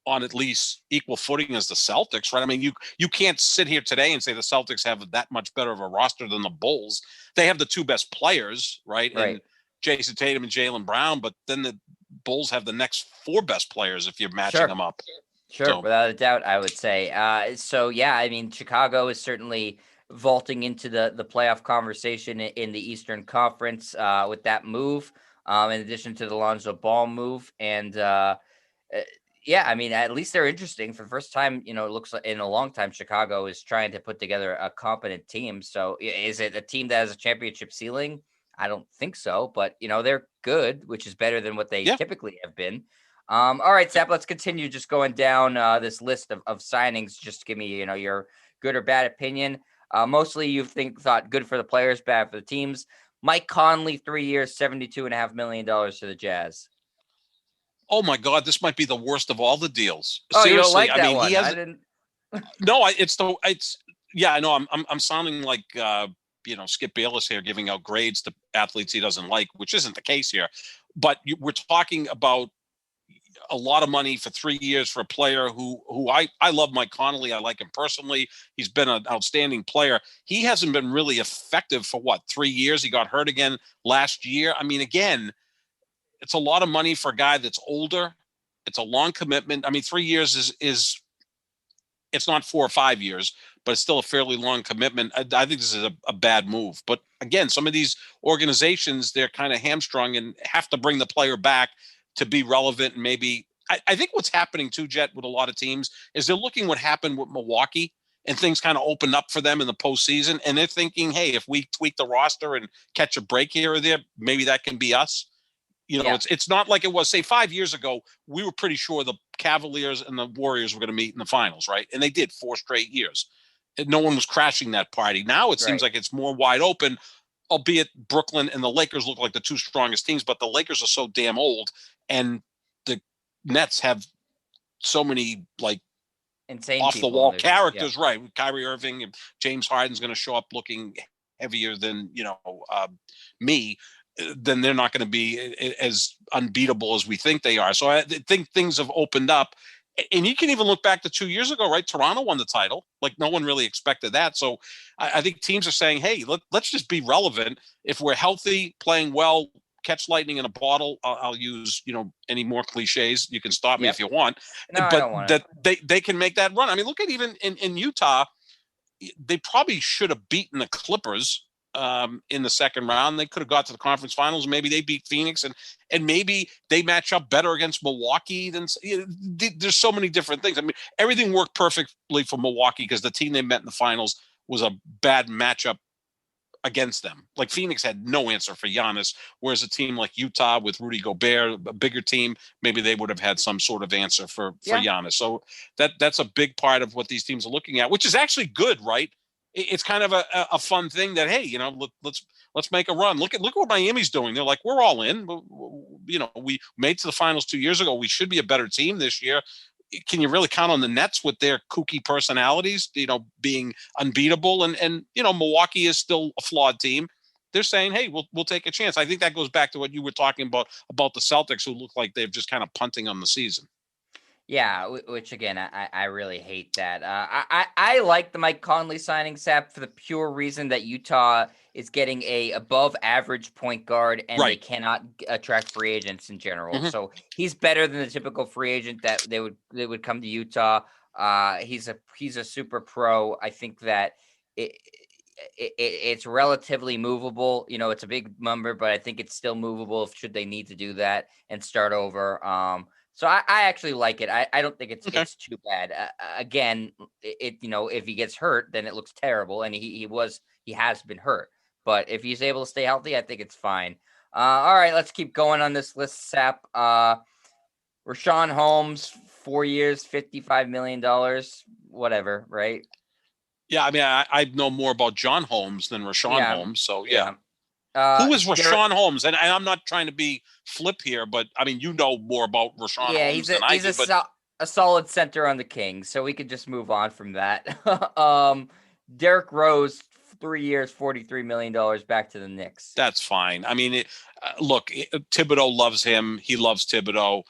Speaker 2: on at least equal footing as the Celtics, right? I mean, you can't sit here today and say the Celtics have that much better of a roster than the Bulls. They have the two best players, right? And Jason Tatum and Jaylen Brown, but then the Bulls have the next four best players if you're matching them up.
Speaker 1: Sure, so, without a doubt, I would say. So yeah, I mean, Chicago is certainly vaulting into the playoff conversation in the Eastern Conference with that move, in addition to the Lonzo Ball move. And yeah, I mean, at least they're interesting. For the first time, it looks like in a long time, Chicago is trying to put together a competent team. So is it a team that has a championship ceiling? I don't think so, but they're good, which is better than what they typically have been. All right, Sap, let's continue just going down this list of signings. Just give me, your good or bad opinion. Mostly you thought good for the players, bad for the teams. Mike Conley, 3 years, $72.5 million to the Jazz.
Speaker 2: Oh my God, this might be the worst of all the deals.
Speaker 1: Oh,
Speaker 2: seriously,
Speaker 1: you don't like that
Speaker 2: I mean,
Speaker 1: one?
Speaker 2: he has.
Speaker 1: I didn't.
Speaker 2: No, yeah, I know. I'm sounding like Skip Bayless here, giving out grades to athletes he doesn't like, which isn't the case here. But we're talking about a lot of money for 3 years for a player who I love. Mike Conley. I like him personally. He's been an outstanding player. He hasn't been really effective for 3 years. He got hurt again last year. I mean, again, it's a lot of money for a guy that's older. It's a long commitment. I mean, 3 years is it's not 4 or 5 years, but it's still a fairly long commitment. I think this is a bad move. But again, some of these organizations, they're kind of hamstrung and have to bring the player back to be relevant. And maybe I think what's happening too, Jet, with a lot of teams is they're looking what happened with Milwaukee and things kind of opened up for them in the postseason. And they're thinking, hey, if we tweak the roster and catch a break here or there, maybe that can be us.
Speaker 1: Yeah,
Speaker 2: It's not like it was, say, 5 years ago. We were pretty sure the Cavaliers and the Warriors were going to meet in the finals, right? And they did 4 straight years. And no one was crashing that party. Now it seems
Speaker 1: right.
Speaker 2: like it's more wide open, albeit Brooklyn and the Lakers look like the two strongest teams, but the Lakers are so damn old, and the Nets have so many like
Speaker 1: Insane
Speaker 2: off the
Speaker 1: people on
Speaker 2: wall
Speaker 1: their team. Yeah,
Speaker 2: characters, right? Kyrie Irving and James Harden's going to show up looking heavier than me. Then they're not going to be as unbeatable as we think they are. So I think things have opened up. And you can even look back to 2 years ago, right? Toronto won the title. Like no one really expected that. So I think teams are saying, hey, let's just be relevant. If we're healthy, playing well, catch lightning in a bottle. I'll use, any more cliches. You can stop me if
Speaker 1: yep.
Speaker 2: you want,
Speaker 1: No, I
Speaker 2: but
Speaker 1: don't want to.
Speaker 2: that they can make that run. I mean, look at even in Utah, they probably should have beaten the Clippers in the second round. They could have got to the conference finals. Maybe they beat Phoenix, and maybe they match up better against Milwaukee than. There's so many different things. I mean, everything worked perfectly for Milwaukee because the team they met in the finals was a bad matchup against them. Like Phoenix had no answer for Giannis, whereas a team like Utah with Rudy Gobert, a bigger team, maybe they would have had some sort of answer for
Speaker 1: Yeah,
Speaker 2: Giannis. So that's a big part of what these teams are looking at, which is actually good, right? It's kind of a fun thing that, hey, let's make a run. Look at what Miami's doing. They're like, we're all in. We made to the finals 2 years ago. We should be a better team this year. Can you really count on the Nets with their kooky personalities, being unbeatable? And Milwaukee is still a flawed team. They're saying, hey, we'll take a chance. I think that goes back to what you were talking about the Celtics, who look like they've just kind of punting on the season.
Speaker 1: yeah. Which again, I really hate that. I like the Mike Conley signing, Sap, for the pure reason that Utah is getting a above average point guard, and they
Speaker 2: Right.
Speaker 1: cannot attract free agents in general.
Speaker 2: Mm-hmm.
Speaker 1: So he's better than the typical free agent that they would come to Utah. He's a super pro. I think that it, it's relatively movable. It's a big number, but I think it's still movable if should they need to do that and start over. So I actually like it. I don't think it's
Speaker 2: Okay.
Speaker 1: it's too bad. Again, if he gets hurt, then it looks terrible, and he has been hurt. But if he's able to stay healthy, I think it's fine. All right, let's keep going on this list, Sap. Rashawn Holmes, 4 years, $55 million, whatever, right?
Speaker 2: Yeah, I mean, I know more about John Holmes than Rashawn
Speaker 1: Yeah,
Speaker 2: Holmes. So yeah,
Speaker 1: yeah.
Speaker 2: who is
Speaker 1: Derek,
Speaker 2: Rashawn Holmes? And I'm not trying to be flip here, but I mean, you know more about Rashawn
Speaker 1: yeah, he's
Speaker 2: Holmes
Speaker 1: a
Speaker 2: than I
Speaker 1: he's a
Speaker 2: do. But
Speaker 1: so, a solid center on the Kings, so we could just move on from that. um, Derek Rose, 3 years, $43 million, back to the Knicks.
Speaker 2: that's fine. I mean, look, Thibodeau loves him. He loves Thibodeau.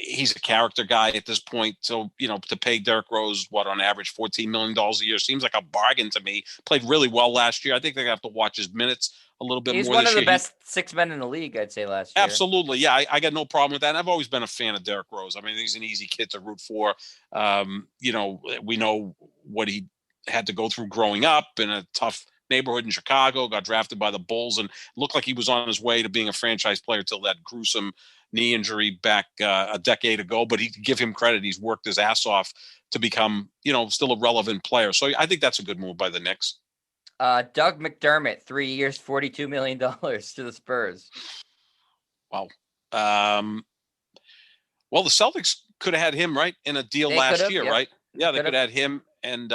Speaker 2: He's a character guy at this point. So, to pay Derrick Rose, what, on average, $14 million a year seems like a bargain to me. Played really well last year. I think they're going to have to watch his minutes a little bit
Speaker 1: He's
Speaker 2: more
Speaker 1: one of
Speaker 2: this
Speaker 1: the
Speaker 2: year.
Speaker 1: best six men in the league, I'd say, last year.
Speaker 2: Absolutely. Yeah, I got no problem with that. And I've always been a fan of Derrick Rose. I mean, he's an easy kid to root for. We know what he had to go through growing up in a tough neighborhood in Chicago, got drafted by the Bulls, and looked like he was on his way to being a franchise player till that gruesome knee injury back a decade ago. But he give him credit. He's worked his ass off to become, still a relevant player. So I think that's a good move by the Knicks.
Speaker 1: Doug McDermott, 3 years, $42 million to the Spurs.
Speaker 2: Wow. Well, the Celtics could have had him, right, in a deal
Speaker 1: They could
Speaker 2: last
Speaker 1: have,
Speaker 2: year,
Speaker 1: yep.
Speaker 2: right? Yeah, they
Speaker 1: Could
Speaker 2: could
Speaker 1: have.
Speaker 2: have had him, and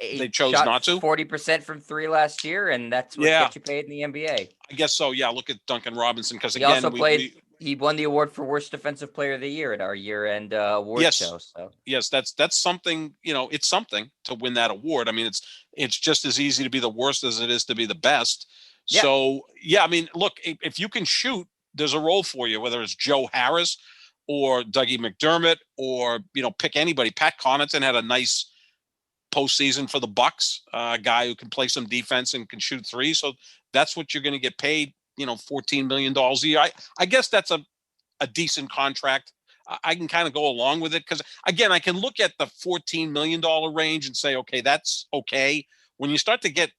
Speaker 2: they
Speaker 1: He
Speaker 2: chose
Speaker 1: shot
Speaker 2: not to.
Speaker 1: 40% from three last year, and that's what
Speaker 2: Yeah,
Speaker 1: gets you paid in the NBA.
Speaker 2: I guess so. Yeah, look at Duncan Robinson because
Speaker 1: He also
Speaker 2: again,
Speaker 1: played. He won the award for worst defensive player of the year at our year-end award
Speaker 2: yes,
Speaker 1: show. So
Speaker 2: yes, that's something. It's something to win that award. I mean, it's just as easy to be the worst as it is to be the best.
Speaker 1: yeah,
Speaker 2: So yeah, I mean, look, if you can shoot, there's a role for you. Whether it's Joe Harris or Dougie McDermott or pick anybody. Pat Connaughton had a nice postseason for the Bucks, a guy who can play some defense and can shoot three. So that's what you're going to get paid. $14 million a year. I guess that's a decent contract. I can kind of go along with it because again, I can look at the $14 million range and say, okay, that's okay. When you start to get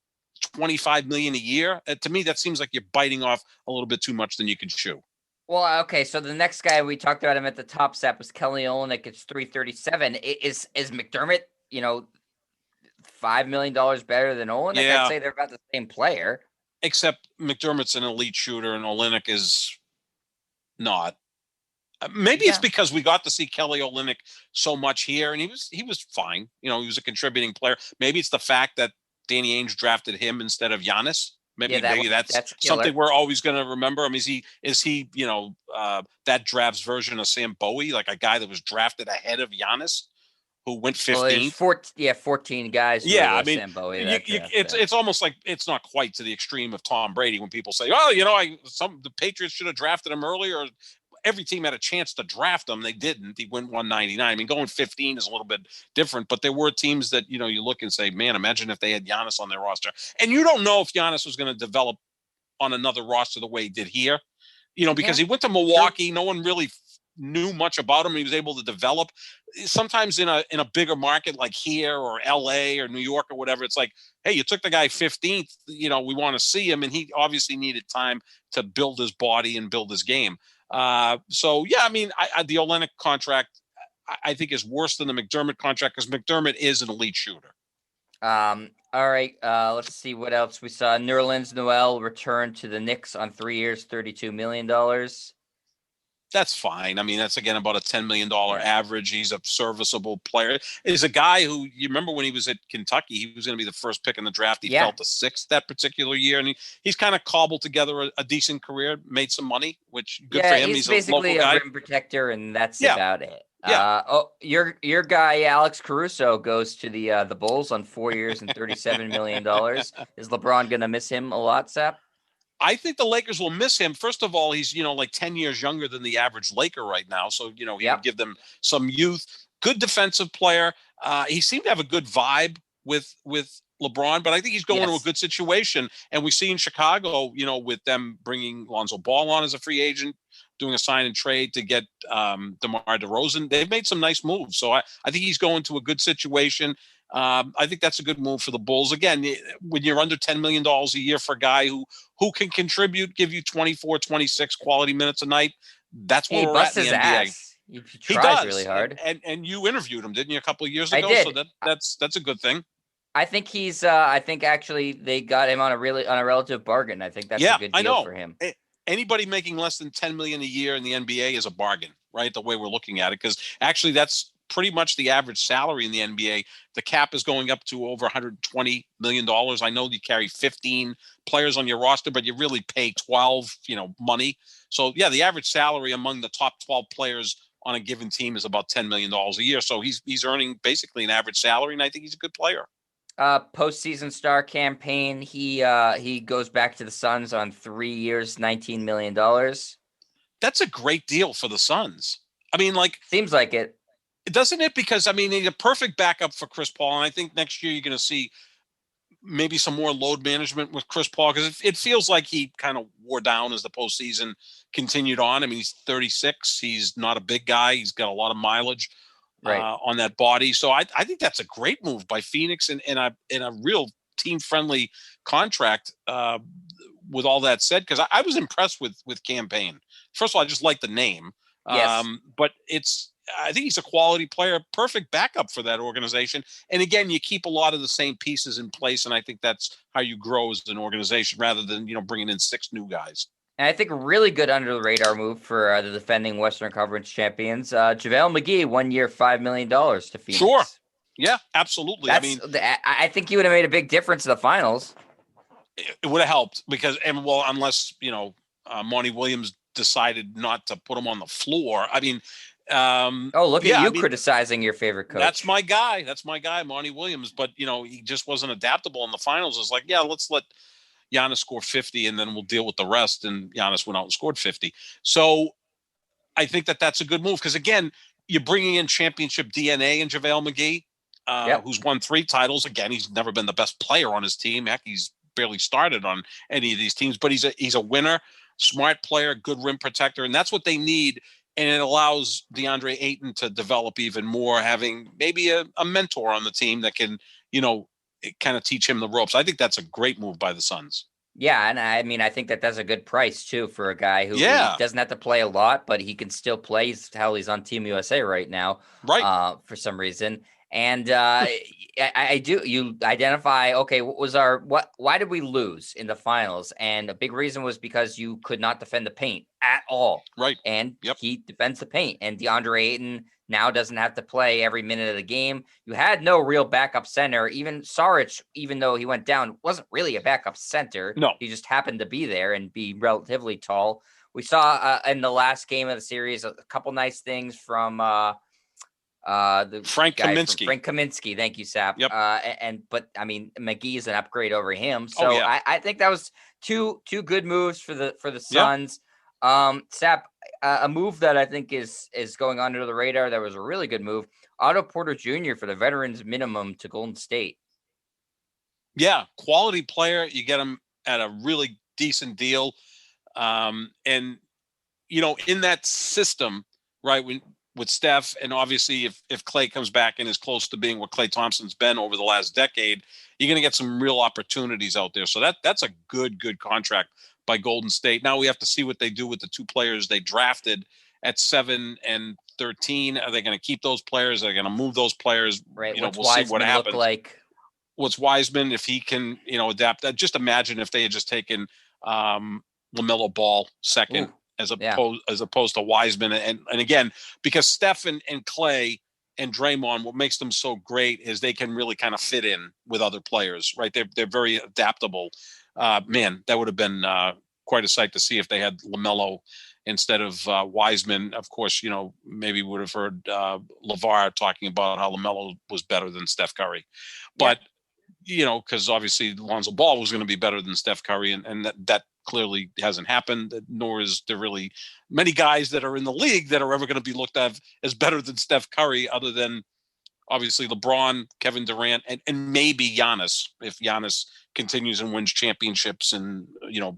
Speaker 2: 25 million a year, to me, that seems like you're biting off a little bit too much than you can chew.
Speaker 1: well, okay. So the next guy we talked about him at the top step was Kelly Olynyk. It's 337. Is McDermott? $5 million better than Olenek. I'd
Speaker 2: Yeah,
Speaker 1: say they're about the same player.
Speaker 2: except McDermott's an elite shooter and Olynyk is not. Maybe it's
Speaker 1: Yeah.
Speaker 2: because we got to see Kelly Olynyk so much here, and he was fine. He was a contributing player. Maybe it's the fact that Danny Ainge drafted him instead of Giannis.
Speaker 1: Yeah,
Speaker 2: Maybe that's
Speaker 1: that's
Speaker 2: something
Speaker 1: killer.
Speaker 2: we're always going to remember. I mean, is he that draft's version of Sam Bowie, like a guy that was drafted ahead of Giannis, who went
Speaker 1: Well, there's
Speaker 2: 15th?
Speaker 1: 14 guys who
Speaker 2: Yeah,
Speaker 1: are
Speaker 2: I mean,
Speaker 1: Sam Bowie that draft.
Speaker 2: it's almost like it's not quite to the extreme of Tom Brady when people say, "Oh, the Patriots should have drafted him earlier." Every team had a chance to draft him. They didn't. He went 199. I mean, going 15 is a little bit different, but there were teams that you look and say, "Man, imagine if they had Giannis on their roster." And you don't know if Giannis was going to develop on another roster the way he did here, because
Speaker 1: Yeah,
Speaker 2: he went to
Speaker 1: true.
Speaker 2: Milwaukee. No one really knew much about him. He was able to develop. Sometimes in a bigger market like here or LA or New York or whatever, it's like, hey, you took the guy 15th, we want to see him. And he obviously needed time to build his body and build his game. So yeah, I mean, the Olynyk contract, I think is worse than the McDermott contract because McDermott is an elite shooter.
Speaker 1: All right. Let's see what else we saw. Nerlens Noel returned to the Knicks on 3 years, $32 million.
Speaker 2: That's fine. I mean, that's again about a $10 million
Speaker 1: Yeah.
Speaker 2: average. He's a serviceable player. He's a guy who, you remember when he was at Kentucky, he was going to be the first pick in the draft. He fell to sixth that particular year. And he's kind of cobbled together a decent career, made some money, which good for him.
Speaker 1: He's
Speaker 2: a
Speaker 1: basically
Speaker 2: local
Speaker 1: a
Speaker 2: guy.
Speaker 1: rim protector, and that's
Speaker 2: Yeah.
Speaker 1: about it.
Speaker 2: Yeah.
Speaker 1: Your guy Alex Caruso goes to the Bulls on 4 years and $37 million. Is LeBron gonna miss him a lot, Sap?
Speaker 2: I think the Lakers will miss him. First of all, he's, like 10 years younger than the average Laker right now. So, he would give them some youth. Good defensive player. He seemed to have a good vibe with LeBron, but I think he's going to a good situation. And we see in Chicago, with them bringing Lonzo Ball on as a free agent, doing a sign and trade to get DeMar DeRozan. They've made some nice moves. So I think he's going to a good situation. I think that's a good move for the Bulls. Again, when you're under $10 million a year for a guy who can contribute, give you 24, 26 quality minutes a night, that's where we're at in the NBA.
Speaker 1: Ass. He tries really hard.
Speaker 2: And you interviewed him, didn't you, a couple of years ago?
Speaker 1: I did.
Speaker 2: So that's a good thing.
Speaker 1: I think he's. I think actually they got him on a relative bargain. I think that's a good deal for him.
Speaker 2: Anybody making less than $10 million a year in the NBA is a bargain, right? The way we're looking at it, because actually that's pretty much the average salary in the NBA. The cap is going up to over $120 million. I know you carry 15 players on your roster, but you really pay 12, money. So yeah, the average salary among the top 12 players on a given team is about $10 million a year. So he's earning basically an average salary, and I think he's a good player.
Speaker 1: Postseason star campaign. He goes back to the Suns on 3 years, $19 million.
Speaker 2: That's a great deal for the Suns. I mean,
Speaker 1: seems like it.
Speaker 2: Doesn't it? Because I mean, he's a perfect backup for Chris Paul, and I think next year you're going to see maybe some more load management with Chris Paul, because it feels like he kind of wore down as the postseason continued on. I mean, he's 36. He's not a big guy. He's got a lot of mileage on that body. So I think that's a great move by Phoenix and a real team friendly contract. With all that said, because I was impressed with campaign. First of all, I just like the name.
Speaker 1: Yes.
Speaker 2: But I think he's a quality player, perfect backup for that organization. And again, you keep a lot of the same pieces in place, and I think that's how you grow as an organization, rather than bringing in 6 new guys.
Speaker 1: And I think a really good under the radar move for the defending Western Conference champions, JaVale McGee, 1 year, $5 million to Phoenix.
Speaker 2: Sure, yeah, absolutely.
Speaker 1: I think he would have made a big difference in the finals.
Speaker 2: It would have helped because, unless Monty Williams decided not to put him on the floor. I mean,
Speaker 1: look at you criticizing your favorite coach.
Speaker 2: That's my guy, Monty Williams. But he just wasn't adaptable in the finals. It's like, yeah, let's let Giannis score 50 and then we'll deal with the rest. And Giannis went out and scored 50. So I think that's a good move because, again, you're bringing in championship DNA in JaVale McGee, who's won 3 titles. Again, he's never been the best player on his team. Heck, he's barely started on any of these teams, but he's a winner, smart player, good rim protector, and that's what they need. And it allows DeAndre Ayton to develop even more, having maybe a mentor on the team that can, kind of teach him the ropes. I think that's a great move by the Suns.
Speaker 1: Yeah, and I mean, I think that's a good price too for a guy who doesn't have to play a lot, but he can still play. He's on Team USA right now,
Speaker 2: right?
Speaker 1: For some reason. And I do. You identify, okay, why did we lose in the finals? And a big reason was because you could not defend the paint at all.
Speaker 2: Right.
Speaker 1: And
Speaker 2: Yep.
Speaker 1: he defends the paint. And DeAndre Ayton now doesn't have to play every minute of the game. You had no real backup center. Even Saric, even though he went down, wasn't really a backup center.
Speaker 2: No.
Speaker 1: He just happened to be there and be relatively tall. We saw in the last game of the series a couple nice things from the
Speaker 2: Frank
Speaker 1: guy from
Speaker 2: Kaminsky.
Speaker 1: Frank Kaminsky. Thank you, Sap.
Speaker 2: Yep.
Speaker 1: But I mean, McGee is an upgrade over him.
Speaker 2: Oh,
Speaker 1: So
Speaker 2: yeah.
Speaker 1: I think that was two good moves for the
Speaker 2: Yeah.
Speaker 1: Suns. Sap, a move that I think is going under the radar. That was a really good move. Otto Porter Jr. for the veterans minimum to Golden State.
Speaker 2: Yeah, quality player. You get him at a really decent deal. And, you know, in that system, right, with Steph, and obviously if Clay comes back and is close to being what Clay Thompson's been over the last decade, you're going to get some real opportunities out there. So that's a good contract by Golden State. Now we have to see what they do with the two players they drafted at 7 and 13. Are they going to keep those players? Are they going to move those players?
Speaker 1: Right.
Speaker 2: You know,
Speaker 1: What's
Speaker 2: we'll
Speaker 1: Wiseman
Speaker 2: see what happens.
Speaker 1: look like?
Speaker 2: What's Wiseman, if he can, you know, adapt. Just imagine if they had just taken LaMelo Ball second.
Speaker 1: Ooh,
Speaker 2: as opposed to Wiseman. And again, because Steph and Clay and Draymond, what makes them so great is they can really kind of fit in with other players, right? They're very adaptable. Man, that would have been quite a sight to see if they had LaMelo instead of Wiseman. Of course, you know, maybe would have heard LeVar talking about how LaMelo was better than Steph Curry. But, you know, because obviously Lonzo Ball was going to be better than Steph Curry, and that clearly hasn't happened, nor is there really many guys that are in the league that are ever going to be looked at as better than Steph Curry, other than obviously LeBron, Kevin Durant, and maybe Giannis, if Giannis continues and wins championships and, you know,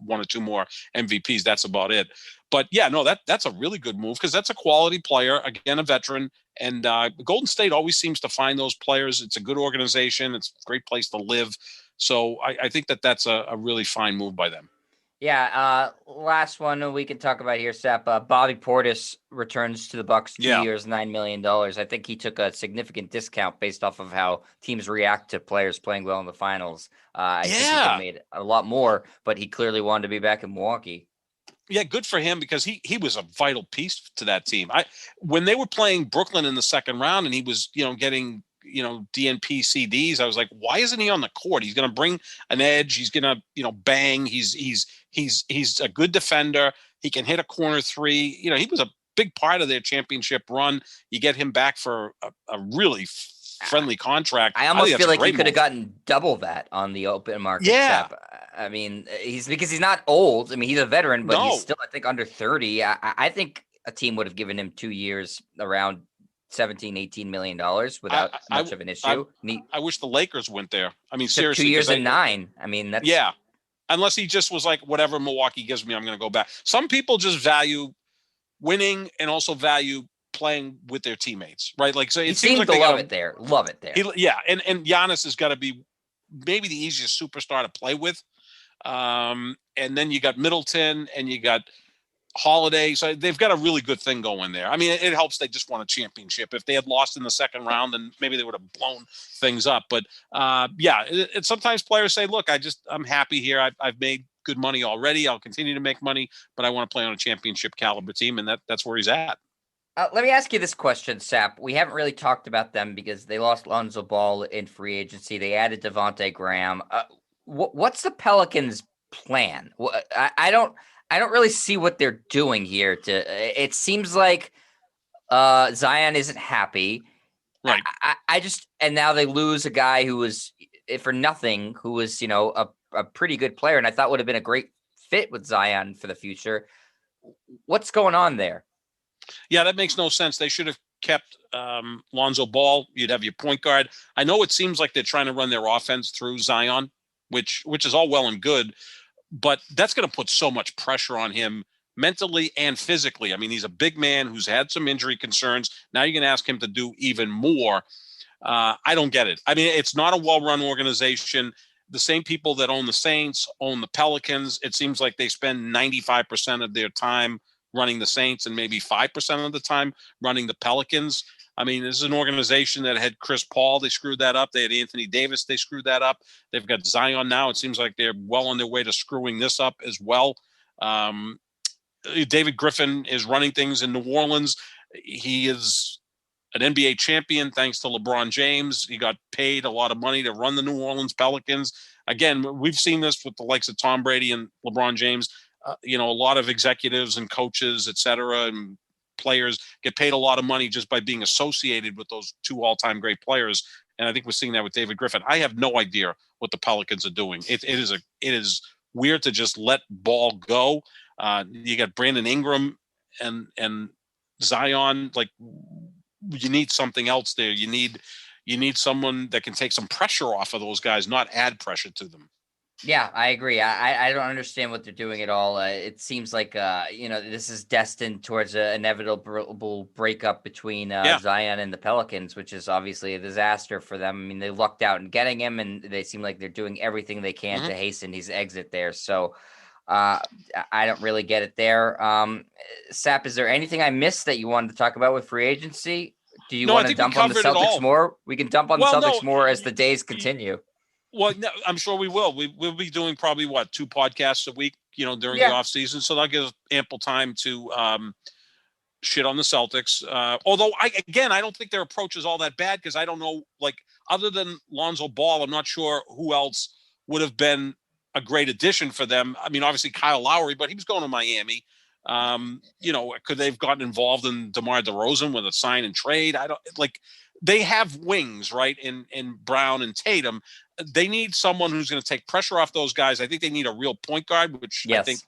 Speaker 2: one or two more MVPs. That's about it. But yeah, no, that's a really good move because that's a quality player, again, a veteran. And Golden State always seems to find those players. It's a good organization. It's a great place to live. So I think that's a really fine move by them.
Speaker 1: Yeah, last one we can talk about here, Sep. Bobby Portis returns to the Bucks 2 years, $9 million. I think he took a significant discount based off of how teams react to players playing well in the finals. I think he could have made a lot more, but he clearly wanted to be back in Milwaukee.
Speaker 2: Yeah, good for him because he was a vital piece to that team. When they were playing Brooklyn in the second round and he was, you know, getting, you know, DNP CDs, I was like, why isn't he on the court? He's going to bring an edge. He's going to, you know, bang. He's a good defender. He can hit a corner three. You know, he was a big part of their championship run. You get him back for a really friendly contract.
Speaker 1: I almost feel like he could have gotten double that on the open market.
Speaker 2: Yeah.
Speaker 1: Step. I mean, because he's not old. I mean, he's a veteran, but he's still, I think, under 30. I think a team would have given him 2 years around $17-18 million without much of an issue.
Speaker 2: I wish the Lakers went there. I mean, seriously,
Speaker 1: 2 years and 9. I mean, that's
Speaker 2: unless he just was like, whatever Milwaukee gives me, I'm going to go back. Some people just value winning and also value playing with their teammates, right? Like, so it seems like
Speaker 1: they love it there. Love it there.
Speaker 2: And Giannis has got to be maybe the easiest superstar to play with. And then you got Middleton and you got Holiday. So they've got a really good thing going there. I mean, it helps they just won a championship. If they had lost in the second round, then maybe they would have blown things up. But sometimes players say, look, I'm happy here. I've made good money already. I'll continue to make money, but I want to play on a championship caliber team. And that's where he's at.
Speaker 1: Let me ask you this question, Sap. We haven't really talked about them because they lost Lonzo Ball in free agency. They added Devontae Graham. What's the Pelicans' plan? I don't really see what they're doing here. It seems like Zion isn't happy.
Speaker 2: Right.
Speaker 1: And now they lose a guy who was, for nothing, who was, you know, a pretty good player, and I thought would have been a great fit with Zion for the future. What's going on there?
Speaker 2: Yeah, that makes no sense. They should have kept Lonzo Ball. You'd have your point guard. I know it seems like they're trying to run their offense through Zion, which is all well and good, but that's going to put so much pressure on him mentally and physically. I mean, he's a big man who's had some injury concerns. Now you're going to ask him to do even more. I don't get it. I mean, it's not a well-run organization. The same people that own the Saints own the Pelicans. It seems like they spend 95% of their time running the Saints and maybe 5% of the time running the Pelicans. I mean, this is an organization that had Chris Paul. They screwed that up. They had Anthony Davis. They screwed that up. They've got Zion now. It seems like they're well on their way to screwing this up as well. Um, David Griffin is running things in New Orleans. He is an NBA champion thanks to LeBron James. He got paid a lot of money to run the New Orleans Pelicans. Again, we've seen this with the likes of Tom Brady and LeBron James. A lot of executives and coaches, et cetera, and players get paid a lot of money just by being associated with those two all-time great players. And I think we're seeing that with David Griffin. I have no idea what the Pelicans are doing. It is weird to just let Ball go. You got Brandon Ingram and Zion. Like, you need something else there. You need someone that can take some pressure off of those guys, not add pressure to them.
Speaker 1: Yeah, I agree. I don't understand what they're doing at all. It seems like this is destined towards an inevitable breakup between Zion and the Pelicans, which is obviously a disaster for them. I mean, they lucked out in getting him, and they seem like they're doing everything they can to hasten his exit there. So I don't really get it there. Sap, is there anything I missed that you wanted to talk about with free agency? Do you want to dump on the Celtics more? We can dump on the Celtics more as the days continue.
Speaker 2: Well, no, I'm sure we will. We'll be doing probably 2 podcasts a week, during the off season. So that'll give us ample time to shit on the Celtics. Although I don't think their approach is all that bad, because I don't know, like, other than Lonzo Ball, I'm not sure who else would have been a great addition for them. I mean, obviously Kyle Lowry, but he was going to Miami. Could they've gotten involved in DeMar DeRozan with a sign and trade? I don't like. They have wings, right? In Brown and Tatum. They need someone who's going to take pressure off those guys. I think they need a real point guard, which I think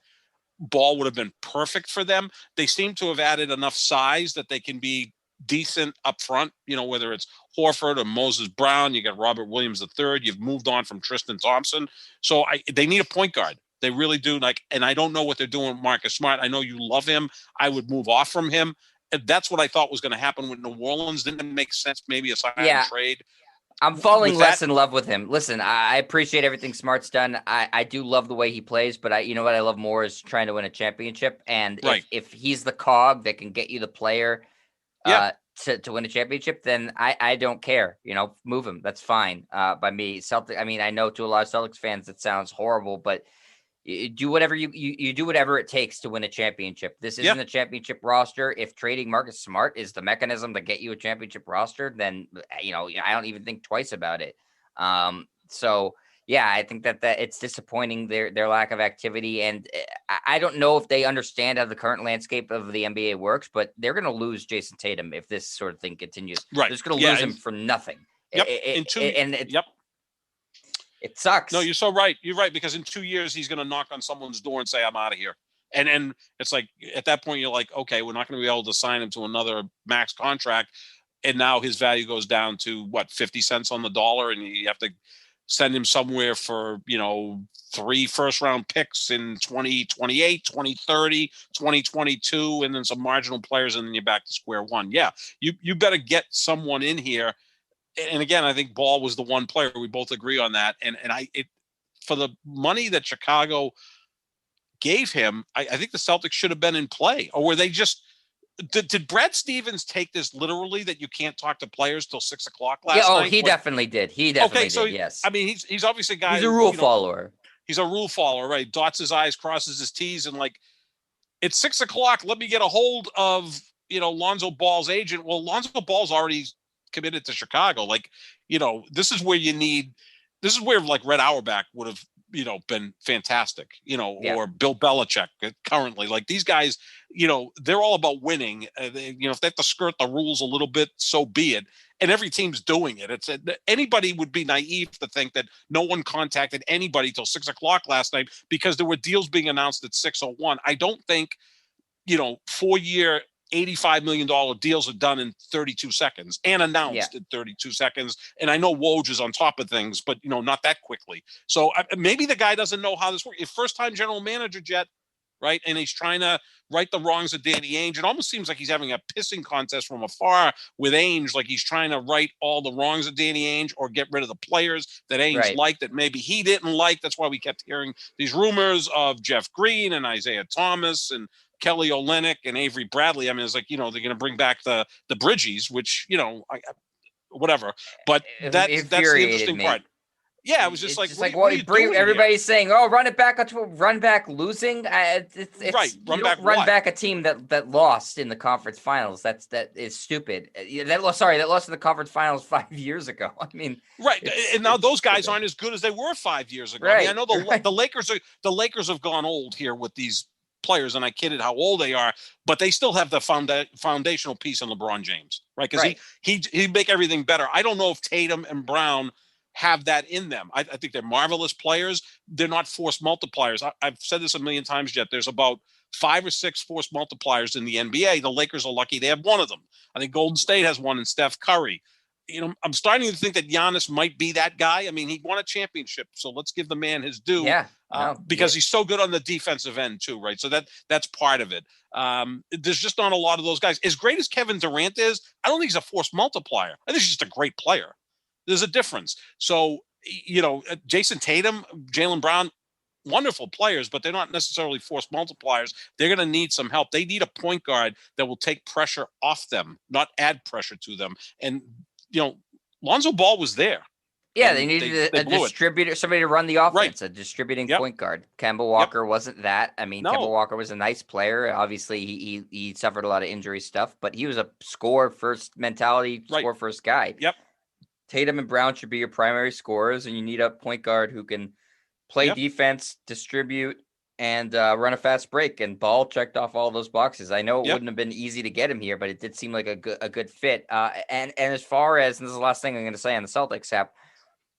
Speaker 2: Ball would have been perfect for them. They seem to have added enough size that they can be decent up front, whether it's Horford or Moses Brown. You got Robert Williams III. You've moved on from Tristan Thompson. So they need a point guard. They really do. And I don't know what they're doing with Marcus Smart. I know you love him. I would move off from him. And that's what I thought was going to happen with New Orleans. Didn't it make sense? Maybe a sign and trade.
Speaker 1: I'm falling less in love with him. Listen, I appreciate everything Smart's done. I do love the way he plays, but what I love more is trying to win a championship. And if he's the cog that can get you the player to win a championship, then I don't care. Move him. That's fine by me. Celtic. I mean, I know to a lot of Celtics fans that sounds horrible, but you do whatever you do whatever it takes to win a championship. This isn't a championship roster. If trading Marcus Smart is the mechanism to get you a championship roster, then I don't even think twice about it. So yeah, I think that it's disappointing their lack of activity, and I don't know if they understand how the current landscape of the NBA works, but they're going to lose Jason Tatum if this sort of thing continues.
Speaker 2: Right,
Speaker 1: they're just going to lose him for nothing.
Speaker 2: Yep.
Speaker 1: It sucks.
Speaker 2: No, you're so right. You're right, because in 2 years he's going to knock on someone's door and say, "I'm out of here." And it's like, at that point you're like, okay, we're not going to be able to sign him to another max contract, and now his value goes down to 50 cents on the dollar, and you have to send him somewhere for 3 first-round picks in 2028, 2030, 2022, and then some marginal players, and then you're back to square one. Yeah, you better get someone in here. And again, I think Ball was the one player. We both agree on that. And for the money that Chicago gave him, I think the Celtics should have been in play. Or were they just did Brad Stevens take this literally, that you can't talk to players till 6 o'clock last night?
Speaker 1: He definitely did. He definitely did. Yes.
Speaker 2: I mean, he's obviously a guy.
Speaker 1: He's a rule follower.
Speaker 2: He's a rule follower, right? Dots his I's, crosses his T's, and it's 6 o'clock. Let me get a hold of Lonzo Ball's agent. Well, Lonzo Ball's already committed to Chicago. This is where Red Auerbach would have been fantastic, or Bill Belichick currently. These guys, they're all about winning. If they have to skirt the rules a little bit, so be it. And every team's doing it. Anybody would be naive to think that no one contacted anybody till 6 o'clock last night, because there were deals being announced at 6:01. I don't think 4-year $85 million deals are done in 32 seconds and announced in 32 seconds. And I know Woj is on top of things, but not that quickly. So maybe the guy doesn't know how this works. If first-time general manager, Jet, right? And he's trying to right the wrongs of Danny Ainge. It almost seems like he's having a pissing contest from afar with Ainge, like he's trying to right all the wrongs of Danny Ainge or get rid of the players that Ainge liked that maybe he didn't like. That's why we kept hearing these rumors of Jeff Green and Isaiah Thomas and Kelly Olynyk and Avery Bradley. I mean, it's like, they're going to bring back the Bridgies, which, whatever. But
Speaker 1: It
Speaker 2: that's the
Speaker 1: infuriated
Speaker 2: interesting
Speaker 1: me.
Speaker 2: part. Yeah, it was just
Speaker 1: It's
Speaker 2: like,
Speaker 1: just
Speaker 2: what,
Speaker 1: like
Speaker 2: what are
Speaker 1: what
Speaker 2: you doing here?
Speaker 1: everybody's saying. Oh, run it back to run back losing.
Speaker 2: Right.
Speaker 1: It's you
Speaker 2: Run
Speaker 1: don't
Speaker 2: back
Speaker 1: run
Speaker 2: what?
Speaker 1: back a team that lost in the conference finals. That is stupid. That lost in the conference finals 5 years ago. I mean,
Speaker 2: Right. And now
Speaker 1: it's
Speaker 2: those guys
Speaker 1: stupid.
Speaker 2: aren't as good as they were 5 years ago. I mean, I
Speaker 1: Right,
Speaker 2: know
Speaker 1: right,
Speaker 2: the Lakers have gone old here with these players, and I kidded how old they are, but they still have the foundational piece in LeBron James, right? Because
Speaker 1: right.
Speaker 2: he'd make everything better. I don't know if Tatum and Brown have that in them. I think they're marvelous players. They're not force multipliers. I've said this a million times yet. There's about 5 or 6 force multipliers in the NBA. The Lakers are lucky they have one of them. I think Golden State has one in Steph Curry. I'm starting to think that Giannis might be that guy. I mean, he won a championship, so let's give the man his due,
Speaker 1: Yeah, no, yeah,
Speaker 2: because he's so good on the defensive end too, right? So that's part of it. There's just not a lot of those guys. As great as Kevin Durant is, I don't think he's a force multiplier. I think he's just a great player. There's a difference. So, Jason Tatum, Jaylen Brown, wonderful players, but they're not necessarily force multipliers. They're going to need some help. They need a point guard that will take pressure off them, not add pressure to them. And Lonzo Ball was there,
Speaker 1: yeah. They
Speaker 2: and
Speaker 1: needed
Speaker 2: they
Speaker 1: a
Speaker 2: blew it.
Speaker 1: distributor, somebody to run the
Speaker 2: Right.
Speaker 1: offense, a distributing
Speaker 2: Yep.
Speaker 1: point guard. Kemba
Speaker 2: Yep.
Speaker 1: Walker wasn't that. I mean, Kemba
Speaker 2: No.
Speaker 1: Walker was a nice player. Obviously, he suffered a lot of injury stuff, but he was a score first mentality,
Speaker 2: Right.
Speaker 1: score first guy.
Speaker 2: Yep.
Speaker 1: Tatum and Brown should be your primary scorers, and you need a point guard who can play defense, distribute, and run a fast break. And Ball checked off all those boxes. I know it wouldn't have been easy to get him here, but it did seem like a good fit. And as far as, and this is the last thing I'm going to say on the Celtics, Hap,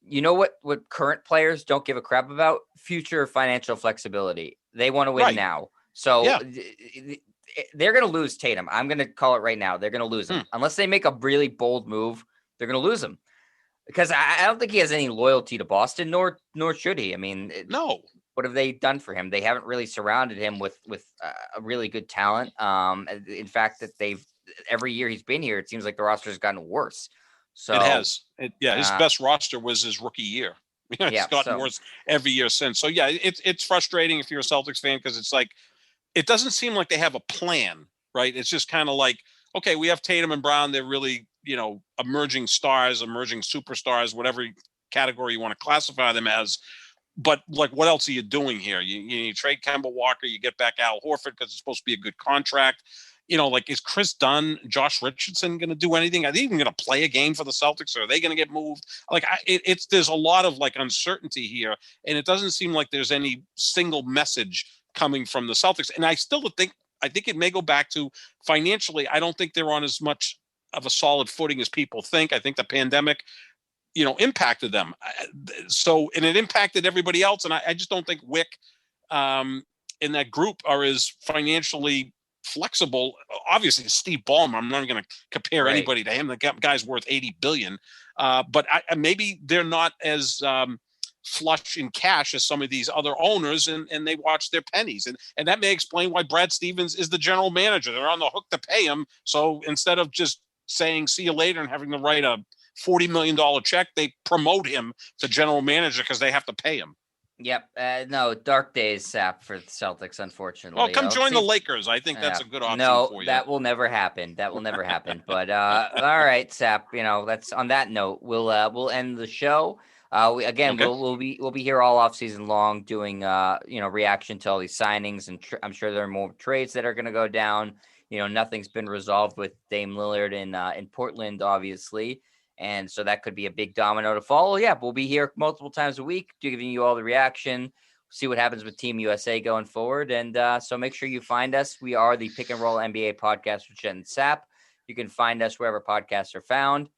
Speaker 1: you know what current players don't give a crap about? Future financial flexibility. They want to win now. So they're going to lose Tatum. I'm going to call it right now. They're going to lose him. Unless they make a really bold move, they're going to lose him. Because I don't think he has any loyalty to Boston, nor should he. I mean,
Speaker 2: no.
Speaker 1: What have they done for him? They haven't really surrounded him with a really good talent. In fact, that every year he's been here, it seems like the roster has gotten worse. So
Speaker 2: it has. His best roster was his rookie year. It's gotten worse every year since. So it's frustrating if you're a Celtics fan, because it's like, it doesn't seem like they have a plan, right? It's just kind of like, okay, we have Tatum and Brown. They're really, emerging stars, emerging superstars, whatever category you want to classify them as. But like, what else are you doing here? You trade Kemba Walker, you get back Al Horford because it's supposed to be a good contract. Is Chris Dunn, Josh Richardson going to do anything? Are they even going to play a game for the Celtics? Or are they going to get moved? Like, there's a lot of like uncertainty here, and it doesn't seem like there's any single message coming from the Celtics. And I think it may go back to financially. I don't think they're on as much of a solid footing as people think. I think the pandemic, impacted them. So, and it impacted everybody else. And I just don't think Wick in that group are as financially flexible. Obviously, Steve Ballmer, I'm not going to compare anybody to him. The guy's worth $80 billion. But maybe they're not as flush in cash as some of these other owners, and they watch their pennies. And that may explain why Brad Stevens is the general manager. They're on the hook to pay him. So instead of just saying, see you later, and having to write a $40 million check, they promote him to general manager because they have to pay him.
Speaker 1: Yep. No, dark days, Sap, for the Celtics, unfortunately.
Speaker 2: Well, come join the Lakers. I think that's a good option for you.
Speaker 1: No, that will never happen. That will never happen. But all right, Sap, that's on that note, we'll end the show. We'll be here all off season long doing reaction to all these signings, and I'm sure there are more trades that are going to go down. Nothing's been resolved with Dame Lillard in Portland, obviously. And so that could be a big domino to follow. Yeah, we'll be here multiple times a week, giving you all the reaction, see what happens with Team USA going forward. And so make sure you find us. We are the Pick and Roll NBA podcast with Jet and Sap. You can find us wherever podcasts are found.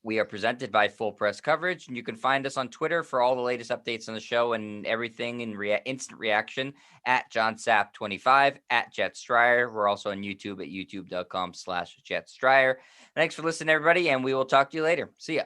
Speaker 1: We are presented by Full Press Coverage, and you can find us on Twitter for all the latest updates on the show and everything in instant reaction at JohnSap25, at Jet Stryer. We're also on YouTube at youtube.com/Jet Stryer. Thanks for listening, everybody, and we will talk to you later. See ya.